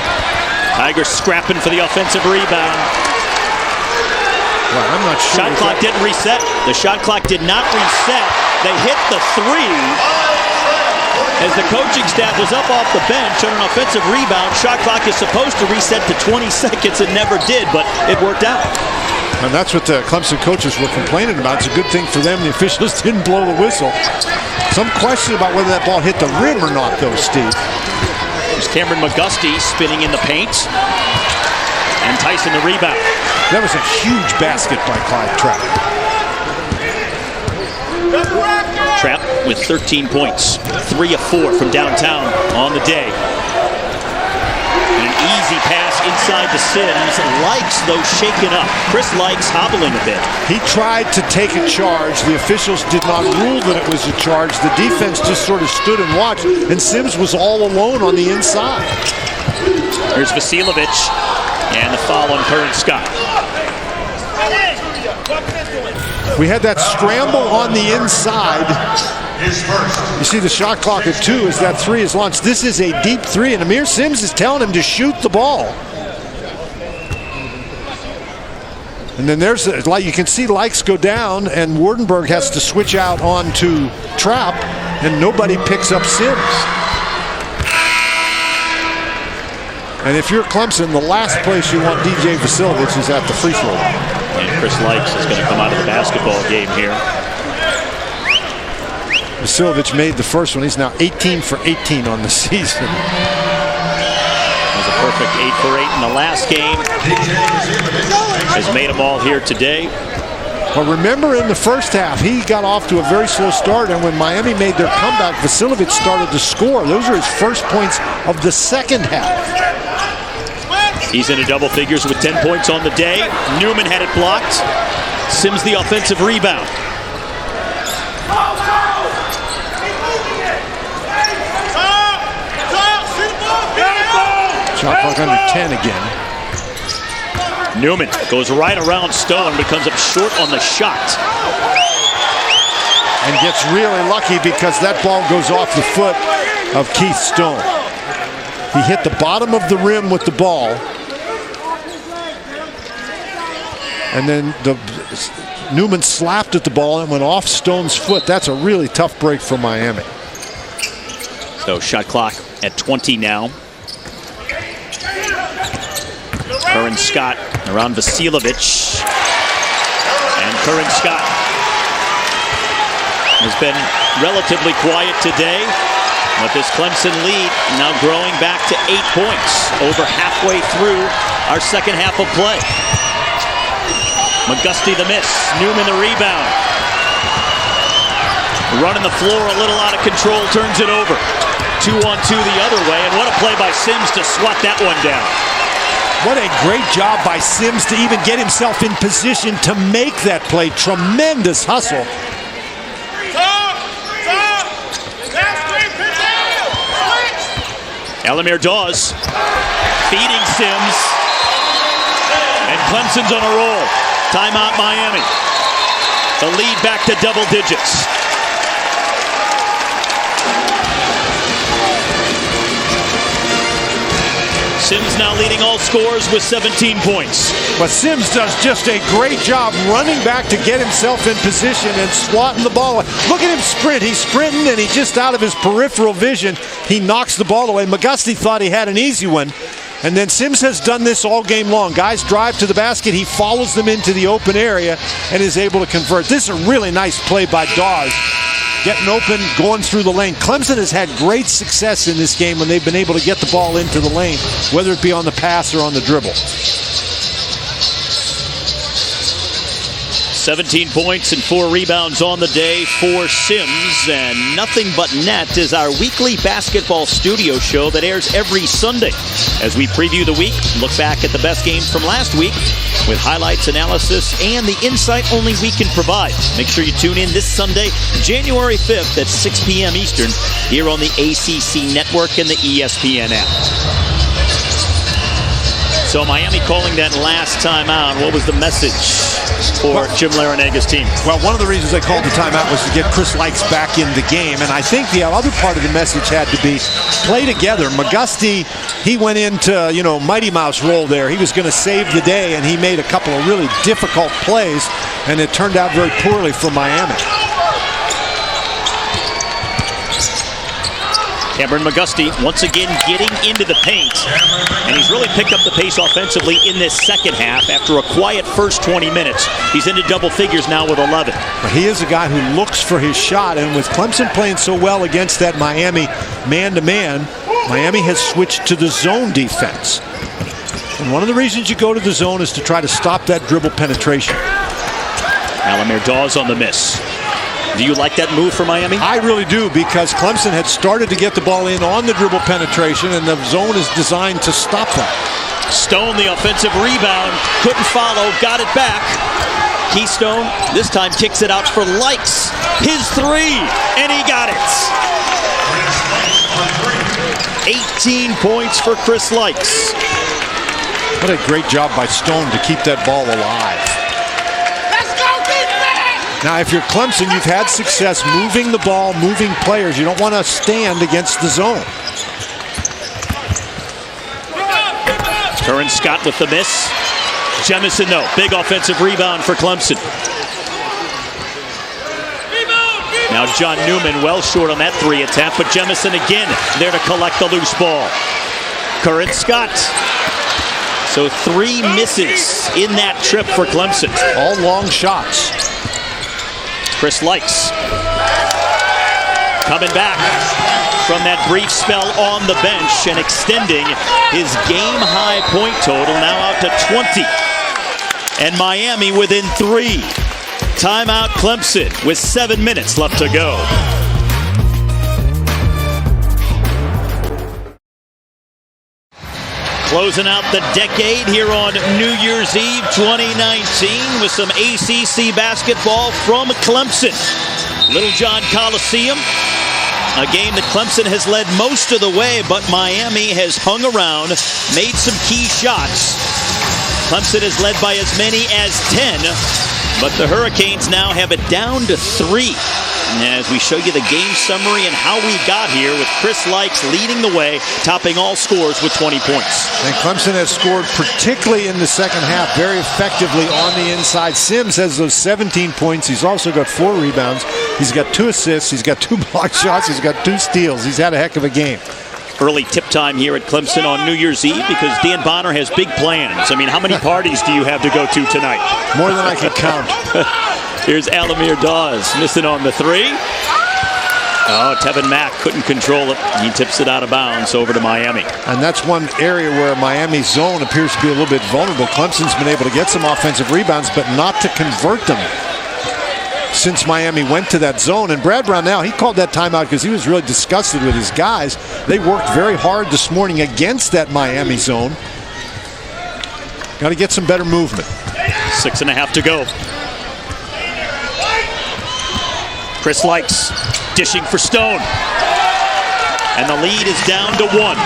Speaker 1: Tigers scrapping for the offensive rebound.
Speaker 2: Well, I'm not sure.
Speaker 1: Shot clock didn't reset. The shot clock did not reset. They hit the three as the coaching staff was up off the bench on an offensive rebound. Shot clock is supposed to reset to 20 seconds. It never did, but it worked out.
Speaker 2: And that's what the Clemson coaches were complaining about. It's a good thing for them the officials didn't blow the whistle. Some question about whether that ball hit the rim or not, though, Steve.
Speaker 1: There's Cameron McGusty spinning in the paint. And Tyson the rebound.
Speaker 2: That was a huge basket by Clyde Trapp.
Speaker 1: Trapp with 13 points. 3 of 4 from downtown on the day. And an easy pass inside to Sims. Likes, though, shaken up. Chris Likes hobbling a bit.
Speaker 2: He tried to take a charge. The officials did not rule that it was a charge. The defense just sort of stood and watched, and Sims was all alone on the inside.
Speaker 1: Here's Vasiljevic, and the foul on Curran Scott.
Speaker 2: We had that scramble on the inside. You see the shot clock at 2 as that 3 is launched. This is a deep 3, and Amir Sims is telling him to shoot the ball. And then there's, like you can see, Likes go down, and Wardenberg has to switch out onto Trapp, and nobody picks up Sims. And if you're Clemson, the last place you want DJ Vasiljevic is at the free throw line.
Speaker 1: And Chris Likes is going to come out of the basketball game here.
Speaker 2: Vasiljevic made the first one. He's now 18 for 18 on the season.
Speaker 1: It was a perfect 8 for 8 in the last game. Has made them all here today.
Speaker 2: But remember, in the first half, he got off to a very slow start, and when Miami made their comeback, Vasiljevic started to score. Those are his first points of the second half.
Speaker 1: He's into double figures with 10 points on the day. Newman had it blocked. Sims the offensive rebound.
Speaker 2: Shot clock under 10 again.
Speaker 1: Newman goes right around Stone, but comes up short on the shot.
Speaker 2: And gets really lucky because that ball goes off the foot of Keith Stone. He hit the bottom of the rim with the ball. And then Newman slapped at the ball and went off Stone's foot. That's a really tough break for Miami.
Speaker 1: So shot clock at 20 now. Curran Scott around Vasiljevic. And Curran Scott has been relatively quiet today. But this Clemson lead now growing back to 8 points. Over halfway through our second half of play. McGusty the miss. Newman the rebound. Running the floor a little out of control. Turns it over. 2-on-2 the other way. And what a play by Sims to swat that one down.
Speaker 2: What a great job by Sims to even get himself in position to make that play. Tremendous hustle.
Speaker 1: Elamir Dawes feeding Sims. And Clemson's on a roll. Timeout Miami. The lead back to double digits. Sims now leading all scorers with 17 points.
Speaker 2: But Sims does just a great job running back to get himself in position and swatting the ball. Look at him sprint. He's sprinting and he's just out of his peripheral vision. He knocks the ball away. McGusty thought he had an easy one. And then Sims has done this all game long. Guys drive to the basket. He follows them into the open area and is able to convert. This is a really nice play by Dawes. Getting open, going through the lane. Clemson has had great success in this game when they've been able to get the ball into the lane, whether it be on the pass or on the dribble.
Speaker 1: 17 points and 4 rebounds on the day for Sims, and Nothing But Net is our weekly basketball studio show that airs every Sunday. As we preview the week, look back at the best games from last week with highlights, analysis, and the insight only we can provide. Make sure you tune in this Sunday, January 5th at 6 p.m. Eastern, here on the ACC Network and the ESPN app. So Miami calling that last timeout. What was the message for Jim Laranaga's team?
Speaker 2: Well, one of the reasons they called the timeout was to get Chris Likes back in the game. And I think the other part of the message had to be play together. McGusty, he went into, Mighty Mouse role there. He was going to save the day, and he made a couple of really difficult plays, and it turned out very poorly for Miami.
Speaker 1: Cameron McGusty once again getting into the paint, and he's really picked up the pace offensively in this second half. After a quiet first 20 minutes, he's into double figures now with 11.
Speaker 2: But he is a guy who looks for his shot, and with Clemson playing so well against that Miami man-to-man, Miami has switched to the zone defense. And one of the reasons you go to the zone is to try to stop that dribble penetration.
Speaker 1: Alamir Dawes on the miss. Do you like that move for Miami?
Speaker 2: I really do, because Clemson had started to get the ball in on the dribble penetration, and the zone is designed to stop that.
Speaker 1: Stone, the offensive rebound, couldn't follow, got it back. Keystone this time kicks it out for Likes. His three, and he got it. 18 points for Chris Likes.
Speaker 2: What a great job by Stone to keep that ball alive. Now, if you're Clemson, you've had success moving the ball, moving players. You don't want to stand against the zone.
Speaker 1: Curran Scott with the miss. Jemison, though, big offensive rebound for Clemson. Now John Newman well short on that three attempt, but Jemison again there to collect the loose ball. Curran Scott. So 3 misses in that trip for Clemson.
Speaker 2: All long shots.
Speaker 1: Chris Likes coming back from that brief spell on the bench and extending his game-high point total now out to 20. And Miami within 3. Timeout Clemson with 7 minutes left to go. Closing out the decade here on New Year's Eve 2019 with some ACC basketball from Clemson. Littlejohn Coliseum, a game that Clemson has led most of the way, but Miami has hung around, made some key shots. Clemson has led by as many as 10, but the Hurricanes now have it down to 3. As we show you the game summary and how we got here, with Chris Likes leading the way, topping all scores with 20 points.
Speaker 2: And Clemson has scored, particularly in the second half, very effectively on the inside. Sims has those 17 points. He's also got 4 rebounds. He's got 2 assists. He's got 2 block shots. He's got 2 steals. He's had a heck of a game.
Speaker 1: Early tip time here at Clemson on New Year's Eve, because Dan Bonner has big plans. I mean, how many parties do you have to go to tonight?
Speaker 2: More than I can count.
Speaker 1: Here's Alamir Dawes missing on the 3. Oh, Tevin Mack couldn't control it. He tips it out of bounds over to Miami.
Speaker 2: And that's one area where Miami's zone appears to be a little bit vulnerable. Clemson's been able to get some offensive rebounds, but not to convert them since Miami went to that zone. And Brad Brownell, he called that timeout because he was really disgusted with his guys. They worked very hard this morning against that Miami zone. Got to get some better movement.
Speaker 1: 6.5 to go. Chris Likes dishing for Stone. And the lead is down to 1.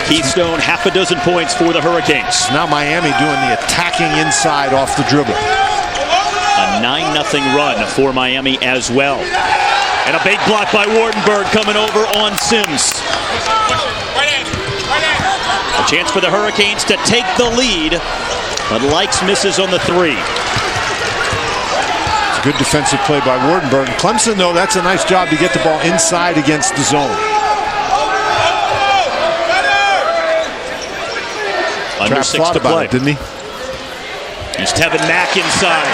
Speaker 1: Keystone, half a dozen points for the Hurricanes.
Speaker 2: Now Miami doing the attacking inside off the dribble.
Speaker 1: A 9-0 run for Miami as well. And a big block by Wardenberg coming over on Sims. A chance for the Hurricanes to take the lead, but Likes misses on the 3.
Speaker 2: Good defensive play by Wardenberg. Clemson, though, that's a nice job to get the ball inside against the zone.
Speaker 1: Under
Speaker 2: Trapp
Speaker 1: 6 to play,
Speaker 2: didn't he?
Speaker 1: Here's Tevin Mack inside.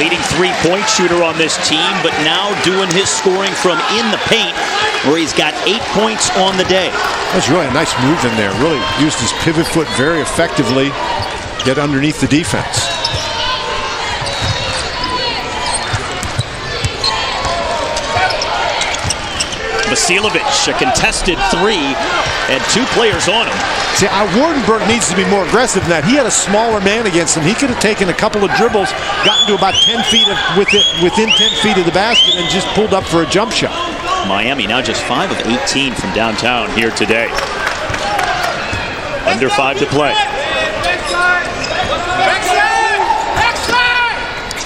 Speaker 1: Leading 3-point shooter on this team, but now doing his scoring from in the paint, where he's got 8 points on the day.
Speaker 2: That's really a nice move in there. Really used his pivot foot very effectively. Get underneath the defense.
Speaker 1: Vasilovic, a contested 3, and 2 players on him.
Speaker 2: See, Wardenberg needs to be more aggressive than that. He had a smaller man against him. He could have taken a couple of dribbles, gotten to about 10 feet within 10 feet of the basket, and just pulled up for a jump shot.
Speaker 1: Miami now just 5 of 18 from downtown here today. Under 5 to play.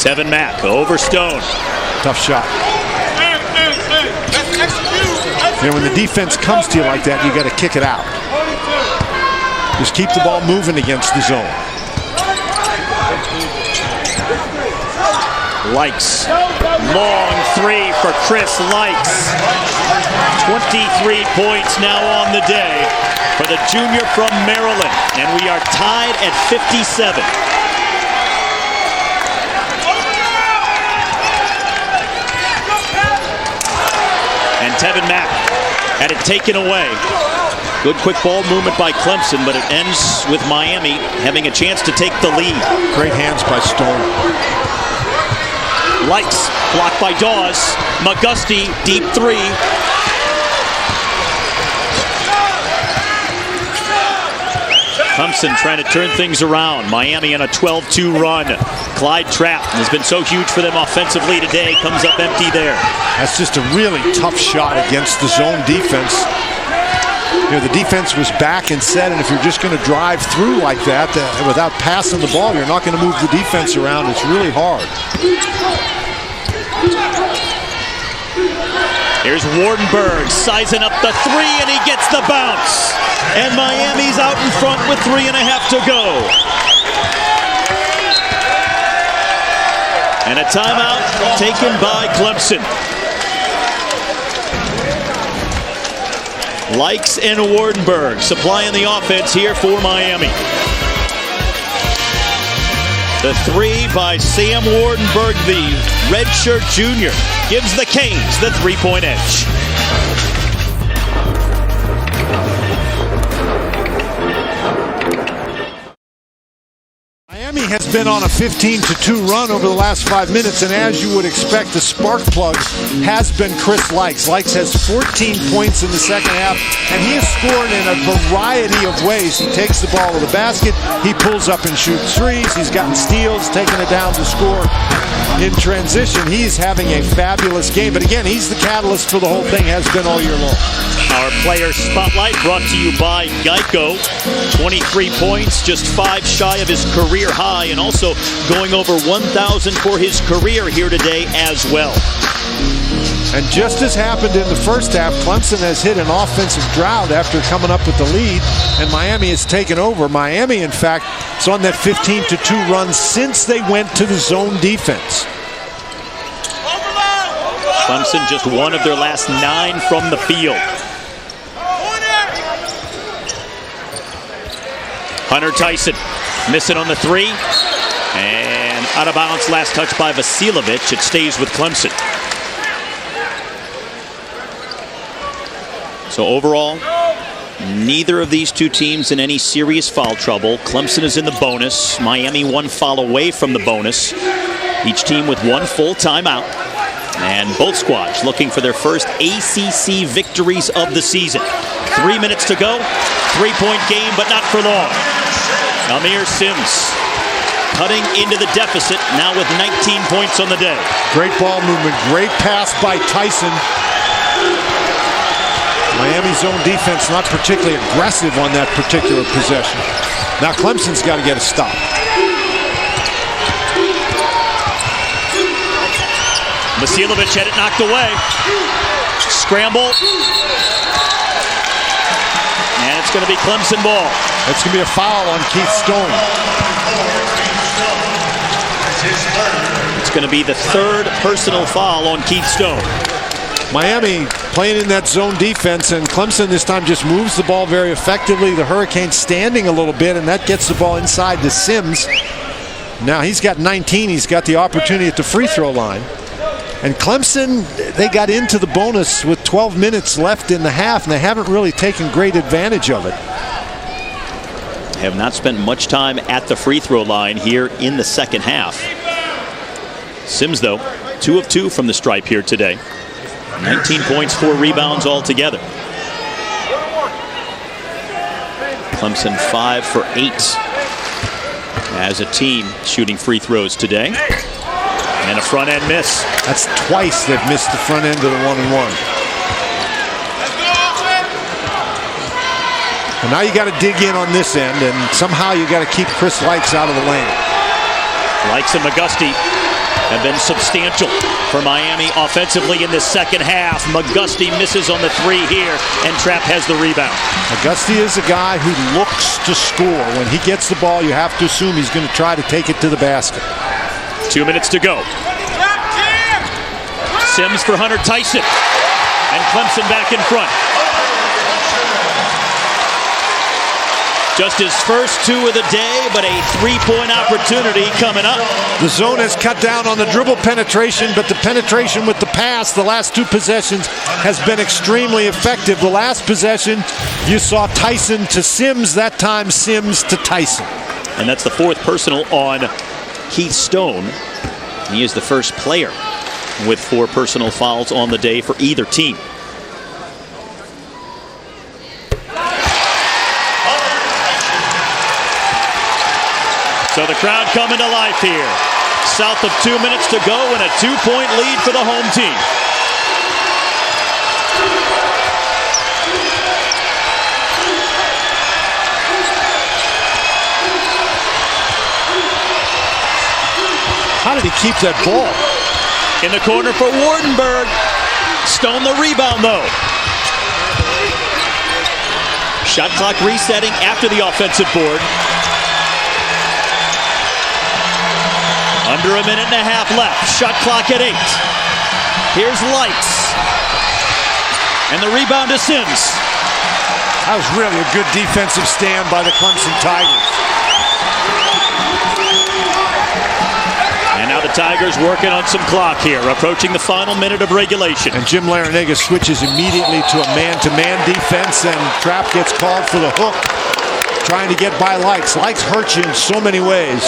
Speaker 1: Tevin Mack over Stone.
Speaker 2: Tough shot. You know, when the defense comes to you like that, you got to kick it out. Just keep the ball moving against the zone.
Speaker 1: Likes. Long three for Chris Likes. 23 points now on the day for the junior from Maryland. And we are tied at 57. And Tevin Mack had it taken away. Good quick ball movement by Clemson, but it ends with Miami having a chance to take the lead.
Speaker 2: Great hands by Stone.
Speaker 1: Likes, blocked by Dawes. McGusty, deep three. Clemson trying to turn things around. Miami on a 12-2 run. Clyde Trapp has been so huge for them offensively today. Comes up empty there.
Speaker 2: That's just a really tough shot against the zone defense. You know, the defense was back and set, and if you're just going to drive through like that without passing the ball, you're not going to move the defense around. It's really hard.
Speaker 1: Here's Wardenberg sizing up the three, and he gets the bounce. And Miami's out in front with 3.5 to go. And a timeout taken by Clemson. Likes and Wardenberg supplying the offense here for Miami. The three by Sam Wardenberg, the redshirt junior, gives the Canes the 3-point edge.
Speaker 2: Miami has been on a 15-2 run over the last 5 minutes, and as you would expect, the spark plug has been Chris Likes. Likes has 14 points in the second half, and he has scored in a variety of ways. He takes the ball to the basket, he pulls up and shoots threes, he's gotten steals, taking it down to score in transition. He's having a fabulous game, but again, he's the catalyst for the whole thing, has been all year long.
Speaker 1: Our player spotlight brought to you by Geico. 23 points, just 5 shy of his career high, and also going over 1,000 for his career here today as well.
Speaker 2: And just as happened in the first half, Clemson has hit an offensive drought after coming up with the lead, and Miami has taken over. Miami, in fact, is on that 15-2 run since they went to the zone defense.
Speaker 1: Clemson just one of their last 9 from the field. Hunter Tyson missing on the three, and out of bounds, last touch by Vasiljevic. It stays with Clemson. So overall, neither of these two teams in any serious foul trouble. Clemson is in the bonus. Miami 1 foul away from the bonus. Each team with 1 full timeout. And both squads looking for their first ACC victories of the season. 3 minutes to go. 3-point game, but not for long. Amir Sims cutting into the deficit now with 19 points on the day.
Speaker 2: Great ball movement. Great pass by Tyson. Miami's zone defense not particularly aggressive on that particular possession. Now Clemson's got to get a stop.
Speaker 1: Vasiljevic had it knocked away. Scramble. And it's going to be Clemson ball.
Speaker 2: It's going to be a foul on Keith Stone.
Speaker 1: It's going to be the 3rd personal foul on Keith Stone.
Speaker 2: Miami playing in that zone defense, and Clemson this time just moves the ball very effectively. The Hurricanes standing a little bit, and that gets the ball inside to Sims. Now he's got 19. He's got the opportunity at the free throw line. And Clemson, they got into the bonus with 12 minutes left in the half, and they haven't really taken great advantage of it.
Speaker 1: Have not spent much time at the free throw line here in the second half. Sims, though, 2 of 2 from the stripe here today. 19 points, 4 rebounds altogether. Clemson 5 for 8 as a team shooting free throws today. And a front end miss.
Speaker 2: That's twice they've missed the front end of the 1-and-1. And now you got to dig in on this end, and somehow you got to keep Chris Likes out of the lane.
Speaker 1: Likes and McGusty have been substantial for Miami offensively in the second half. McGusty misses on the 3 here, and Trapp has the rebound.
Speaker 2: McGusty is a guy who looks to score. When he gets the ball, you have to assume he's going to try to take it to the basket.
Speaker 1: 2 minutes to go. Sims for Hunter Tyson. And Clemson back in front. Just his first two of the day, but a three-point opportunity coming up.
Speaker 2: The zone has cut down on the dribble penetration, but the penetration with the pass, the last two possessions, has been extremely effective. The last possession, you saw Tyson to Sims, that time Sims to Tyson.
Speaker 1: And that's the fourth personal on Keith Stone. He is the first player with 4 personal fouls on the day for either team. So the crowd coming to life here. South of 2 minutes to go and a 2-point lead for the home team.
Speaker 2: How did he keep that ball?
Speaker 1: In the corner for Wardenberg. Stone the rebound though. Shot clock resetting after the offensive board. Under a minute and a half left. Shot clock at 8. Here's Lights. And the rebound to Sims.
Speaker 2: That was really a good defensive stand by the Clemson Tigers.
Speaker 1: And now the Tigers working on some clock here, approaching the final minute of regulation.
Speaker 2: And Jim Larinaga switches immediately to a man-to-man defense, and Trapp gets called for the hook, trying to get by Lights. Lights hurt you in so many ways.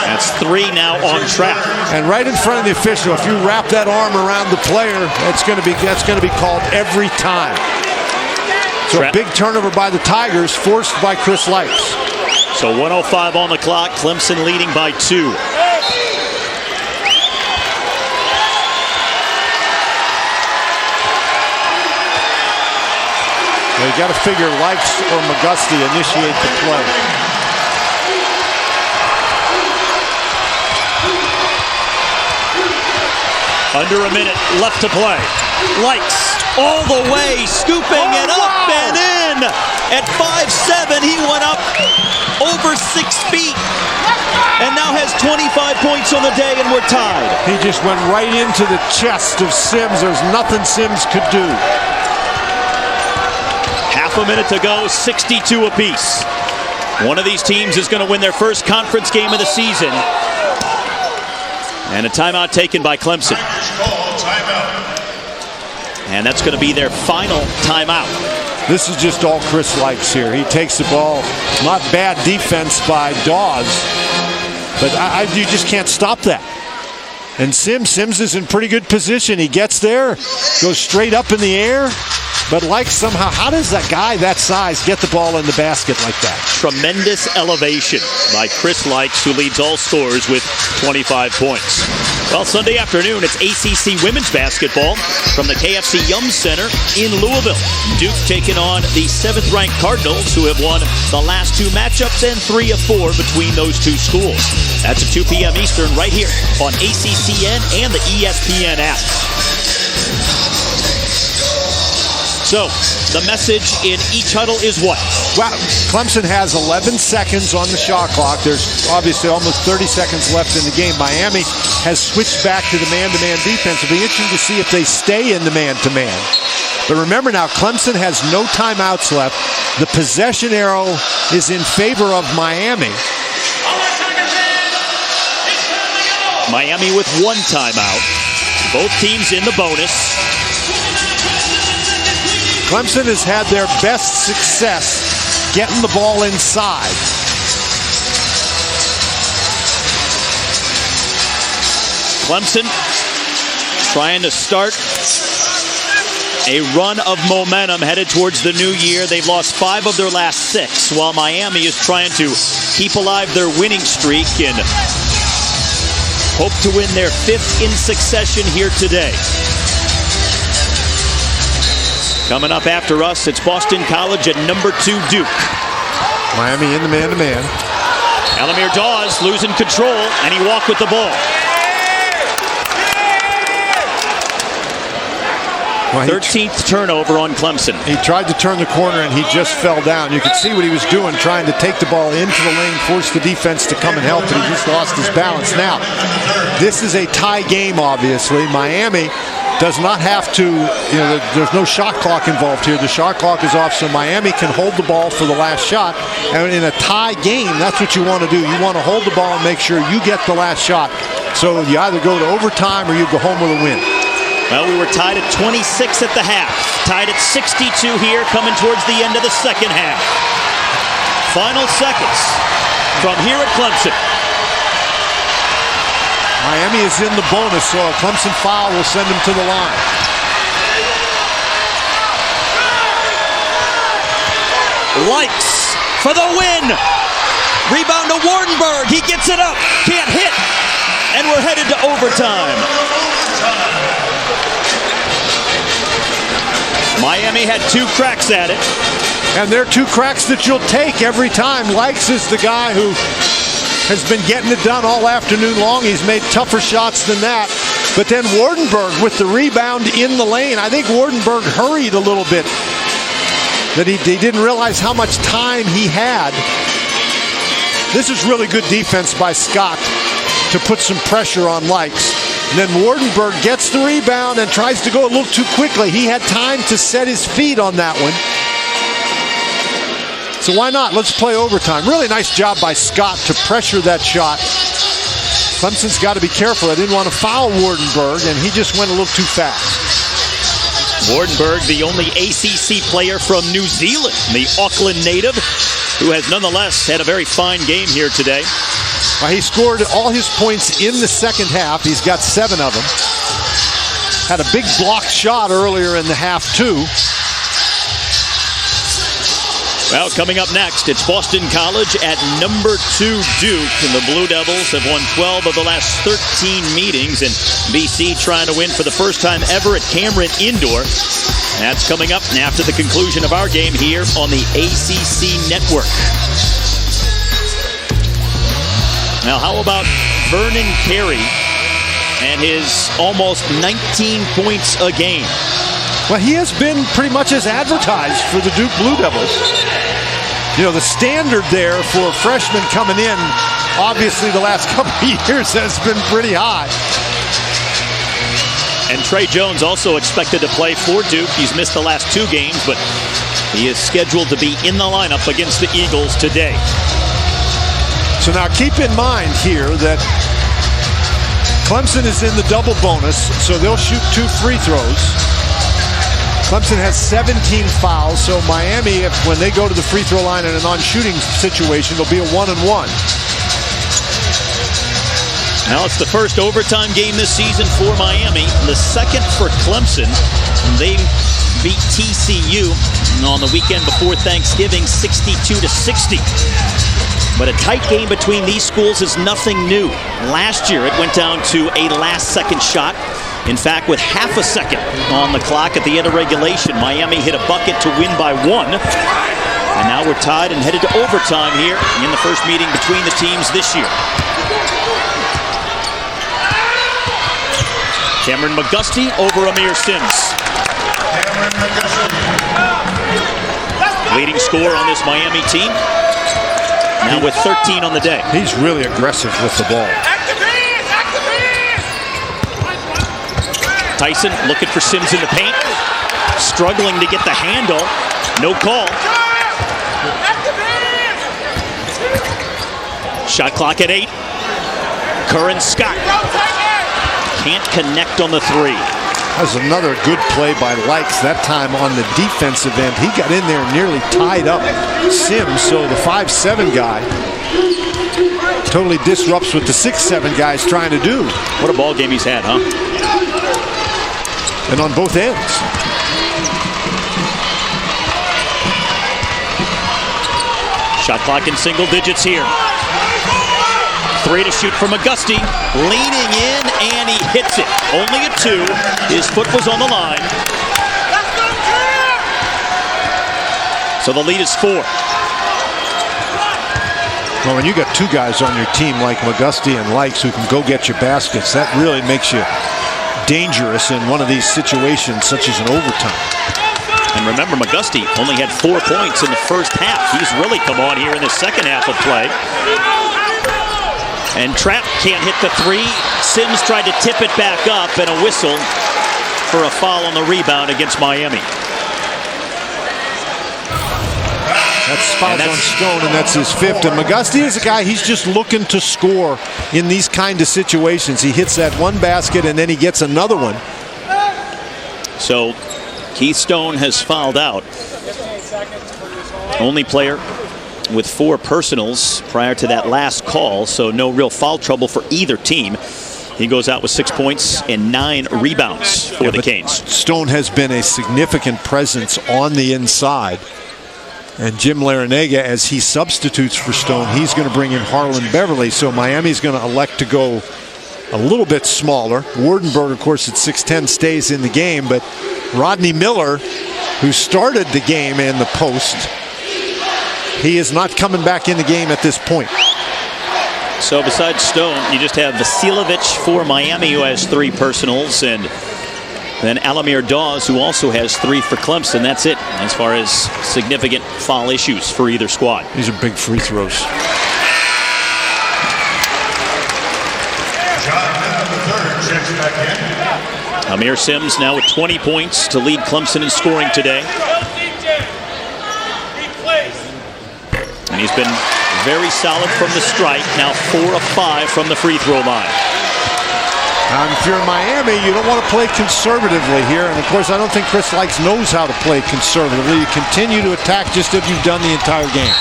Speaker 1: That's 3 now on Trapp.
Speaker 2: And right in front of the official, if you wrap that arm around the player, that's going to be called every time. So a big turnover by the Tigers, forced by Chris Lights.
Speaker 1: So 1:05 on the clock, Clemson leading by 2.
Speaker 2: You got to figure Lights or McGusty initiate the play.
Speaker 1: Under a minute left to play. Lights all the way, scooping it up and in. At 5'7", he went up over 6 feet and now has 25 points on the day, and we're tied.
Speaker 2: He just went right into the chest of Sims. There's nothing Sims could do.
Speaker 1: Half a minute to go, 62 apiece. One of these teams is going to win their first conference game of the season. And a timeout taken by Clemson. And that's going to be their final timeout.
Speaker 2: This is just all Chris Lights here. He takes the ball. Not bad defense by Dawes, but you just can't stop that. And Sims is in pretty good position. He gets there, goes straight up in the air. But Lights somehow, how does that guy that size get the ball in the basket like that?
Speaker 1: Tremendous elevation by Chris Lights, who leads all scorers with 25 points. Well, Sunday afternoon, it's ACC women's basketball from the KFC Yum Center in Louisville. Duke taking on the 7th-ranked Cardinals, who have won the last 2 matchups and 3 of 4 between those 2 schools. That's at 2 p.m. Eastern right here on ACCN and the ESPN app. So, the message in each huddle is what?
Speaker 2: Well, Clemson has 11 seconds on the shot clock. There's obviously almost 30 seconds left in the game. Miami has switched back to the man-to-man defense. It'll be interesting to see if they stay in the man-to-man. But remember now, Clemson has no timeouts left. The possession arrow is in favor of Miami.
Speaker 1: Miami with 1 timeout. Both teams in the bonus.
Speaker 2: Clemson has had their best success getting the ball inside.
Speaker 1: Clemson trying to start a run of momentum headed towards the new year. They've lost 5 of their last 6, while Miami is trying to keep alive their winning streak and hope to win their 5th in succession here today. Coming up after us, it's Boston College at number 2 Duke.
Speaker 2: Miami in the man-to-man.
Speaker 1: Elamir Dawes losing control, and he walked with the ball.
Speaker 2: Well,
Speaker 1: 13th turnover on Clemson.
Speaker 2: He tried to turn the corner, and he just fell down. You could see what he was doing, trying to take the ball into the lane, force the defense to come and help, but he just lost his balance. Now, This is a tie game, obviously. Miami does not have to, there's no shot clock involved here. The shot clock is off, so Miami can hold the ball for the last shot. And in a tie game, that's what you want to do. You want to hold the ball and make sure you get the last shot. So you either go to overtime or you go home with a win.
Speaker 1: Well, we were tied at 26 at the half. Tied at 62 here, coming towards the end of the second half. Final seconds from here at Clemson.
Speaker 2: Miami is in the bonus, so a Clemson foul will send him to the line.
Speaker 1: Likes for the win. Rebound to Wardenberg. He gets it up. Can't hit. And we're headed to overtime. Miami had 2 cracks at it.
Speaker 2: And they're 2 cracks that you'll take every time. Likes is the guy who has been getting it done all afternoon long. He's made tougher shots than that. But then Wardenberg with the rebound in the lane. I think Wardenberg hurried a little bit. That he didn't realize how much time he had. This is really good defense by Scott to put some pressure on Likes. And then Wardenberg gets the rebound and tries to go a little too quickly. He had time to set his feet on that one. So why not? Let's play overtime. Really nice job by Scott to pressure that shot. Clemson's got to be careful. I didn't want to foul Wardenberg, and he just went a little too fast.
Speaker 1: Wardenberg, the only ACC player from New Zealand, the Auckland native, who has nonetheless had a very fine game here today.
Speaker 2: He scored all his points in the second half. He's got 7 of them. Had a big blocked shot earlier in the half, too.
Speaker 1: Well, coming up next, it's Boston College at number 2 Duke, and the Blue Devils have won 12 of the last 13 meetings, and BC trying to win for the first time ever at Cameron Indoor. That's coming up after the conclusion of our game here on the ACC Network. Now, how about Vernon Carey and his almost 19 points a game?
Speaker 2: Well, he has been pretty much as advertised for the Duke Blue Devils. The standard there for freshmen coming in, obviously the last couple of years has been pretty high.
Speaker 1: And Trey Jones also expected to play for Duke. He's missed the last 2 games, but he is scheduled to be in the lineup against the Eagles today.
Speaker 2: So now keep in mind here that Clemson is in the double bonus, so they'll shoot 2 free throws. Clemson has 17 fouls, so Miami, when they go to the free throw line in a non-shooting situation, it'll be a 1-and-1.
Speaker 1: Now it's the first overtime game this season for Miami, the second for Clemson. They beat TCU on the weekend before Thanksgiving 62-60. But a tight game between these schools is nothing new. Last year, it went down to a last-second shot. In fact, with half a second on the clock at the end of regulation, Miami hit a bucket to win by 1. And now we're tied and headed to overtime here in the first meeting between the teams this year. Cameron McGusty over Amir Sims. Leading scorer on this Miami team. Now with 13 on the day.
Speaker 2: He's really aggressive with the ball.
Speaker 1: Tyson looking for Sims in the paint. Struggling to get the handle. No call. Shot clock at 8. Curran Scott can't connect on the 3.
Speaker 2: That was another good play by Likes, that time on the defensive end. He got in there and nearly tied up Sims, so the 5'7" guy totally disrupts what the 6'7" guy is trying to do.
Speaker 1: What a ball game he's had, huh?
Speaker 2: And on both ends.
Speaker 1: Shot clock in single digits here. 3 to shoot for McGusty. Leaning in, and he hits it. Only a 2. His foot was on the line. So the lead is 4.
Speaker 2: Well, when you got 2 guys on your team like McGusty and Likes who can go get your baskets, that really makes you dangerous in one of these situations, such as an overtime.
Speaker 1: And remember, McGusty only had 4 points in the first half. He's really come on here in the second half of play. And Trapp can't hit the three. Sims tried to tip it back up, and a whistle for a foul on the rebound against Miami.
Speaker 2: That's fouls on Stone, and that's his fifth. And McGusty is a guy, he's just looking to score in these kind of situations. He hits that one basket, and then he gets another one.
Speaker 1: So Keith Stone has fouled out. Only player with 4 personals prior to that last call, so no real foul trouble for either team. He goes out with 6 points and 9 rebounds for the Canes.
Speaker 2: Stone has been a significant presence on the inside. And Jim Larrañaga, as he substitutes for Stone, he's going to bring in Harlan Beverly. So Miami's going to elect to go a little bit smaller. Wardenberg, of course, at 6'10", stays in the game. But Rodney Miller, who started the game in the post, he is not coming back in the game at this point.
Speaker 1: So besides Stone, you just have Vasiljevic for Miami, who has 3 personals, and then Alamir Dawes, who also has 3 for Clemson. That's it as far as significant foul issues for either squad.
Speaker 2: These are big free throws.
Speaker 1: Amir Sims now with 20 points to lead Clemson in scoring today. And he's been very solid from the strike. Now 4 of 5 from the free throw line.
Speaker 2: If you're in Miami, you don't want to play conservatively here. And, of course, I don't think Chris Lykes knows how to play conservatively. You continue to attack just as you've done the entire game.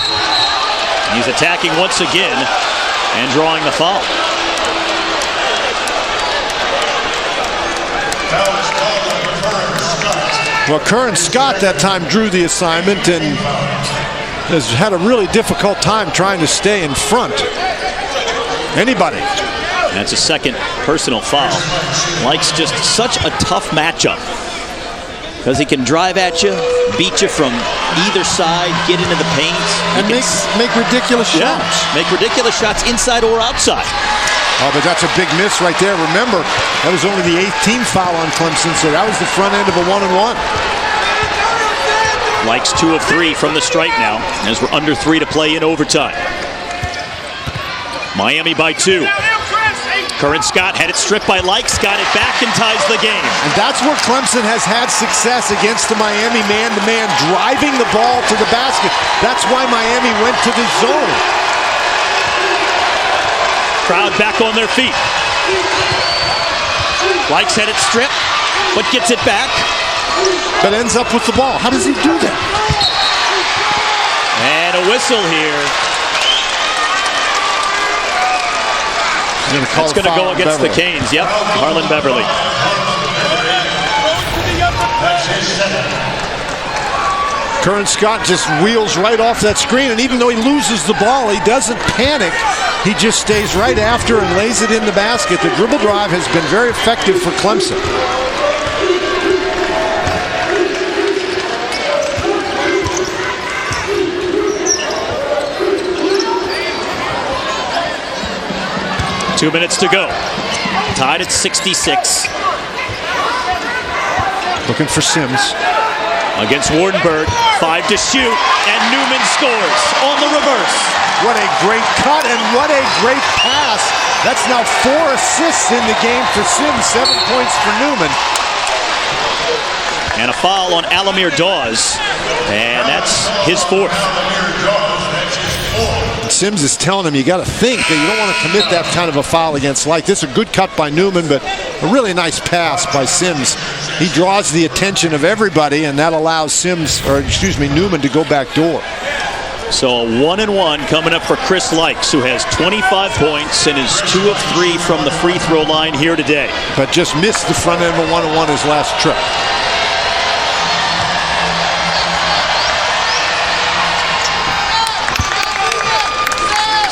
Speaker 1: He's attacking once again and drawing the foul.
Speaker 2: Well, Curran Scott that time drew the assignment and has had a really difficult time trying to stay in front. Anybody.
Speaker 1: That's a second personal foul. Lykes just such a tough matchup because he can drive at you, beat you from either side, get into the paint,
Speaker 2: and make ridiculous shots.
Speaker 1: Yeah, make ridiculous shots inside or outside.
Speaker 2: Oh, but that's a big miss right there. Remember, that was only the 8th team foul on Clemson, so that was the front end of a 1-and-1.
Speaker 1: Lykes 2 of 3 from the stripe now, as we're under 3 to play in overtime. Miami by 2. Curran Scott had it stripped by Lykes, got it back and ties the game.
Speaker 2: And that's where Clemson has had success against the Miami man-to-man, driving the ball to the basket. That's why Miami went to the zone.
Speaker 1: Crowd back on their feet. Lykes had it stripped, but gets it back.
Speaker 2: But ends up with the ball. How does he do that?
Speaker 1: And a whistle here. It's going to go against the Canes. Yep, Harlan Beverly.
Speaker 2: Curran Scott just wheels right off that screen, and even though he loses the ball, he doesn't panic. He just stays right after and lays it in the basket. The dribble drive has been very effective for Clemson.
Speaker 1: Two minutes to go. Tied at 66.
Speaker 2: Looking for Sims.
Speaker 1: Against Wardenberg. 5 to shoot. And Newman scores on the reverse.
Speaker 2: What a great cut and what a great pass. That's now 4 assists in the game for Sims. 7 points for Newman.
Speaker 1: And a foul on Alamir Dawes. And that's his 4th.
Speaker 2: Sims is telling him you got to think that you don't want to commit that kind of a foul against Lyke. This is a good cut by Newman, but a really nice pass by Sims. He draws the attention of everybody, and that allows Newman to go back door.
Speaker 1: So a 1-and-1 coming up for Chris Lykes, who has 25 points and is 2 of 3 from the free throw line here today.
Speaker 2: But just missed the front end of a 1-and-1 his last trip.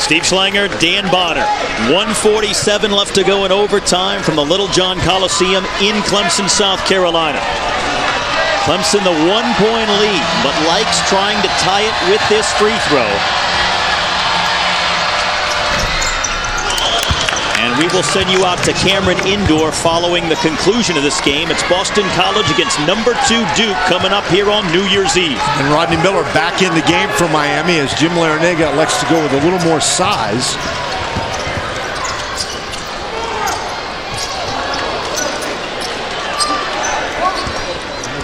Speaker 1: Steve Schlanger, Dan Bonner. 1:47 left to go in overtime from the Littlejohn Coliseum in Clemson, South Carolina. Clemson the 1-point lead, but Lykes trying to tie it with this free throw. And we will send you out to Cameron Indoor following the conclusion of this game. It's Boston College against number 2 Duke coming up here on New Year's Eve.
Speaker 2: And Rodney Miller back in the game for Miami as Jim Larrañaga elects to go with a little more size.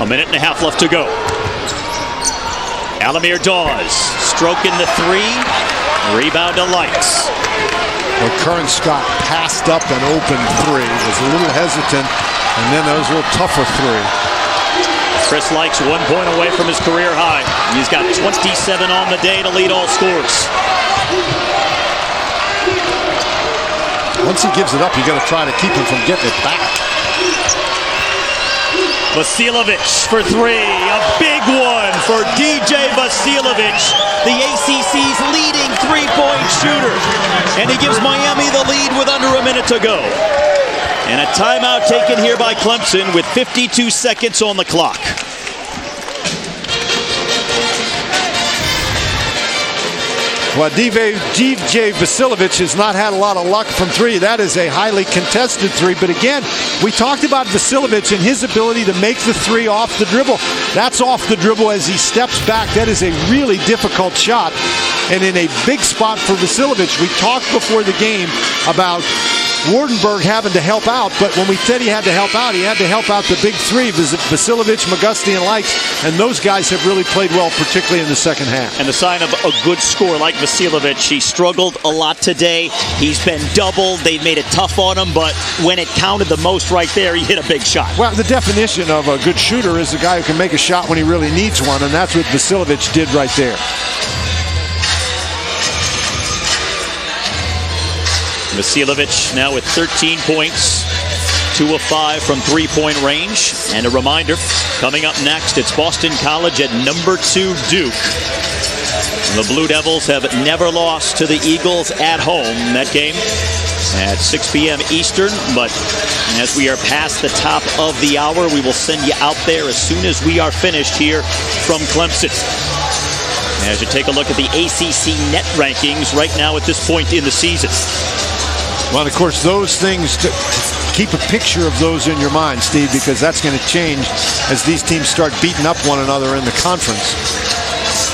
Speaker 1: A minute and a half left to go. Alamir Dawes stroking the three. Rebound to Lights.
Speaker 2: Well, Curran Scott passed up an open three, was a little hesitant, and then that was a little tougher three.
Speaker 1: Chris Likes 1 point away from his career high. He's got 27 on the day to lead all scorers.
Speaker 2: Once he gives it up, you got to try to keep him from getting it back.
Speaker 1: Vasiljevic for three. A big one for DJ Vasiljevic, the ACC's leading three-point shooter. And he gives Miami the lead with under a minute to go. And a timeout taken here by Clemson with 52 seconds on the clock.
Speaker 2: Well, DJ Vasiljevic has not had a lot of luck from three. That is a highly contested three. But again, we talked about Vasiljevic and his ability to make the three off the dribble. That's off the dribble as he steps back. That is a really difficult shot. And in a big spot for Vasiljevic. We talked before the game about Wardenberg having to help out, but when we said he had to help out the big three, Vasiljevic, McGusty, and Likes, and those guys have really played well, particularly in the second half.
Speaker 1: And the sign of a good scorer like Vasiljevic, he struggled a lot today. He's been doubled. They've made it tough on him, but when it counted the most right there, he hit a big shot.
Speaker 2: Well, the definition of a good shooter is the guy who can make a shot when he really needs one, and that's what Vasiljevic did right there.
Speaker 1: Vasiljevic now with 13 points, 2 of 5 from three-point range. And a reminder, coming up next, it's Boston College at number 2 Duke. The Blue Devils have never lost to the Eagles at home. That game at 6 p.m. Eastern. But as we are past the top of the hour, we will send you out there as soon as we are finished here from Clemson. As you take a look at the ACC net rankings right now at this point in the season.
Speaker 2: Well, of course, those things, keep a picture of those in your mind, Steve, because that's going to change as these teams start beating up one another in the conference.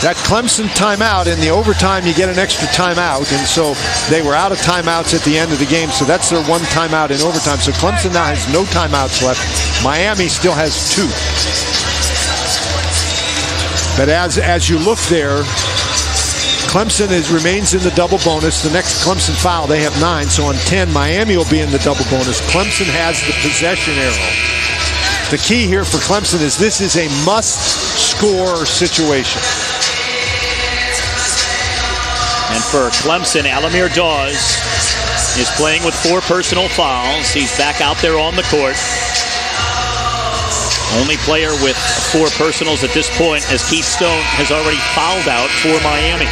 Speaker 2: That Clemson timeout, in the overtime, you get an extra timeout, and so they were out of timeouts at the end of the game, so that's their one timeout in overtime. So Clemson now has no timeouts left. Miami still has 2. But as you look there, Clemson remains in the double bonus. The next Clemson foul, they have 9. So on 10, Miami will be in the double bonus. Clemson has the possession arrow. The key here for Clemson is this is a must-score situation.
Speaker 1: And for Clemson, Alamir Dawes is playing with 4 personal fouls. He's back out there on the court. Only player with 4 personals at this point, as Keith Stone has already fouled out for Miami.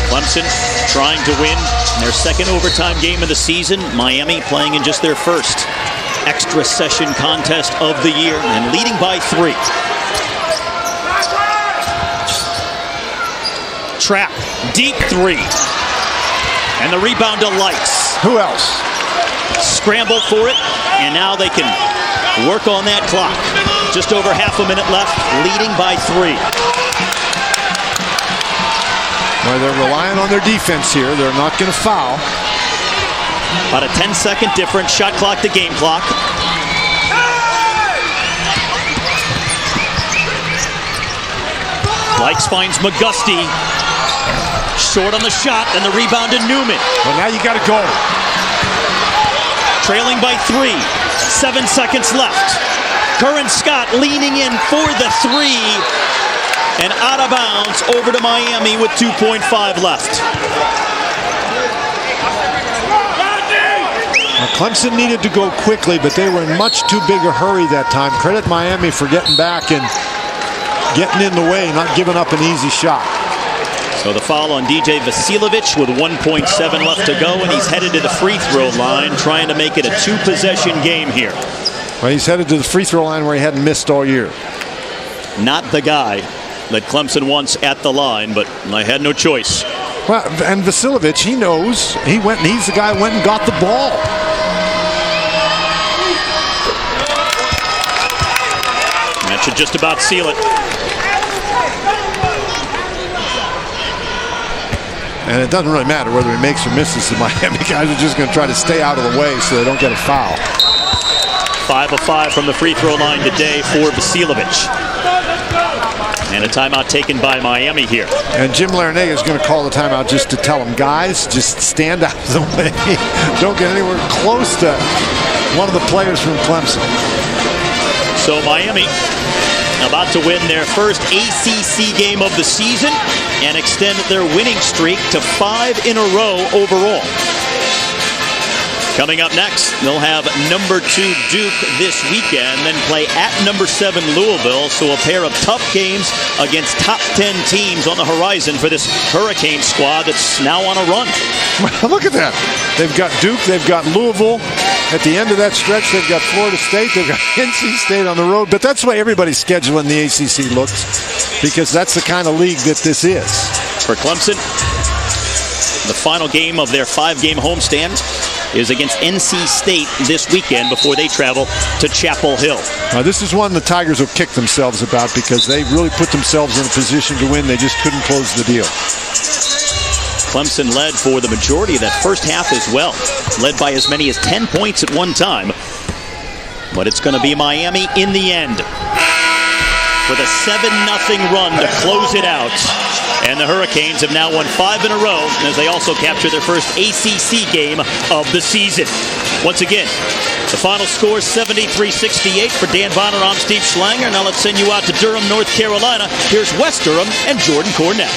Speaker 1: Clemson trying to win their second overtime game of the season. Miami playing in just their first extra session contest of the year and leading by 3. Trap, deep 3. And the rebound to Lights.
Speaker 2: Who else?
Speaker 1: Scramble for it, and now they can work on that clock. Just over half a minute left, leading by 3.
Speaker 2: Well, they're relying on their defense here. They're not going to foul.
Speaker 1: About a 10-second difference, shot clock to game clock. Likes finds McGusty. Short on the shot, and the rebound to Newman.
Speaker 2: Well, now you got to go.
Speaker 1: Trailing by 3, 7 seconds left. Curran Scott leaning in for the 3, and out of bounds over to Miami with 2.5 left.
Speaker 2: Now, Clemson needed to go quickly, but they were in much too big a hurry that time. Credit Miami for getting back and getting in the way, not giving up an easy shot.
Speaker 1: So the foul on DJ Vasiljevic with 1.7 left to go, and he's headed to the free throw line, trying to make it a 2-possession game here.
Speaker 2: Well, he's headed to the free throw line where he hadn't missed all year.
Speaker 1: Not the guy that Clemson wants at the line, but I had no choice.
Speaker 2: Well, and Vasiljevic, he knows. He's the guy who went and got the ball.
Speaker 1: That should just about seal it.
Speaker 2: And it doesn't really matter whether he makes or misses. The Miami guys are just going to try to stay out of the way so they don't get a foul.
Speaker 1: 5 of 5 from the free throw line today for Vasiljevic. And a timeout taken by Miami here.
Speaker 2: And Jim Larnay is going to call the timeout just to tell them, guys, just stand out of the way. Don't get anywhere close to one of the players from Clemson.
Speaker 1: So Miami about to win their first ACC game of the season and extend their winning streak to 5 in a row overall. Coming up next, they'll have number 2 Duke this weekend, then play at number 7 Louisville. So a pair of tough games against top 10 teams on the horizon for this Hurricane squad that's now on a run.
Speaker 2: Look at that. They've got Duke, they've got Louisville. At the end of that stretch, they've got Florida State, they've got NC State on the road. But that's the way everybody's scheduling the ACC looks, because that's the kind of league that this is.
Speaker 1: For Clemson, the final game of their 5-game homestand is against NC State this weekend before they travel to Chapel Hill.
Speaker 2: This is one the Tigers will kick themselves about, because they really put themselves in a position to win. They just couldn't close the deal.
Speaker 1: Clemson led for the majority of that first half as well. Led by as many as 10 points at one time. But it's going to be Miami in the end with a 7-0 run to close it out. And the Hurricanes have now won 5 in a row as they also capture their first ACC game of the season. Once again, the final score is 73-68 for Dan Bonner. I'm Steve Schlanger. Now let's send you out to Durham, North Carolina. Here's Wes Durham and Jordan Cornett.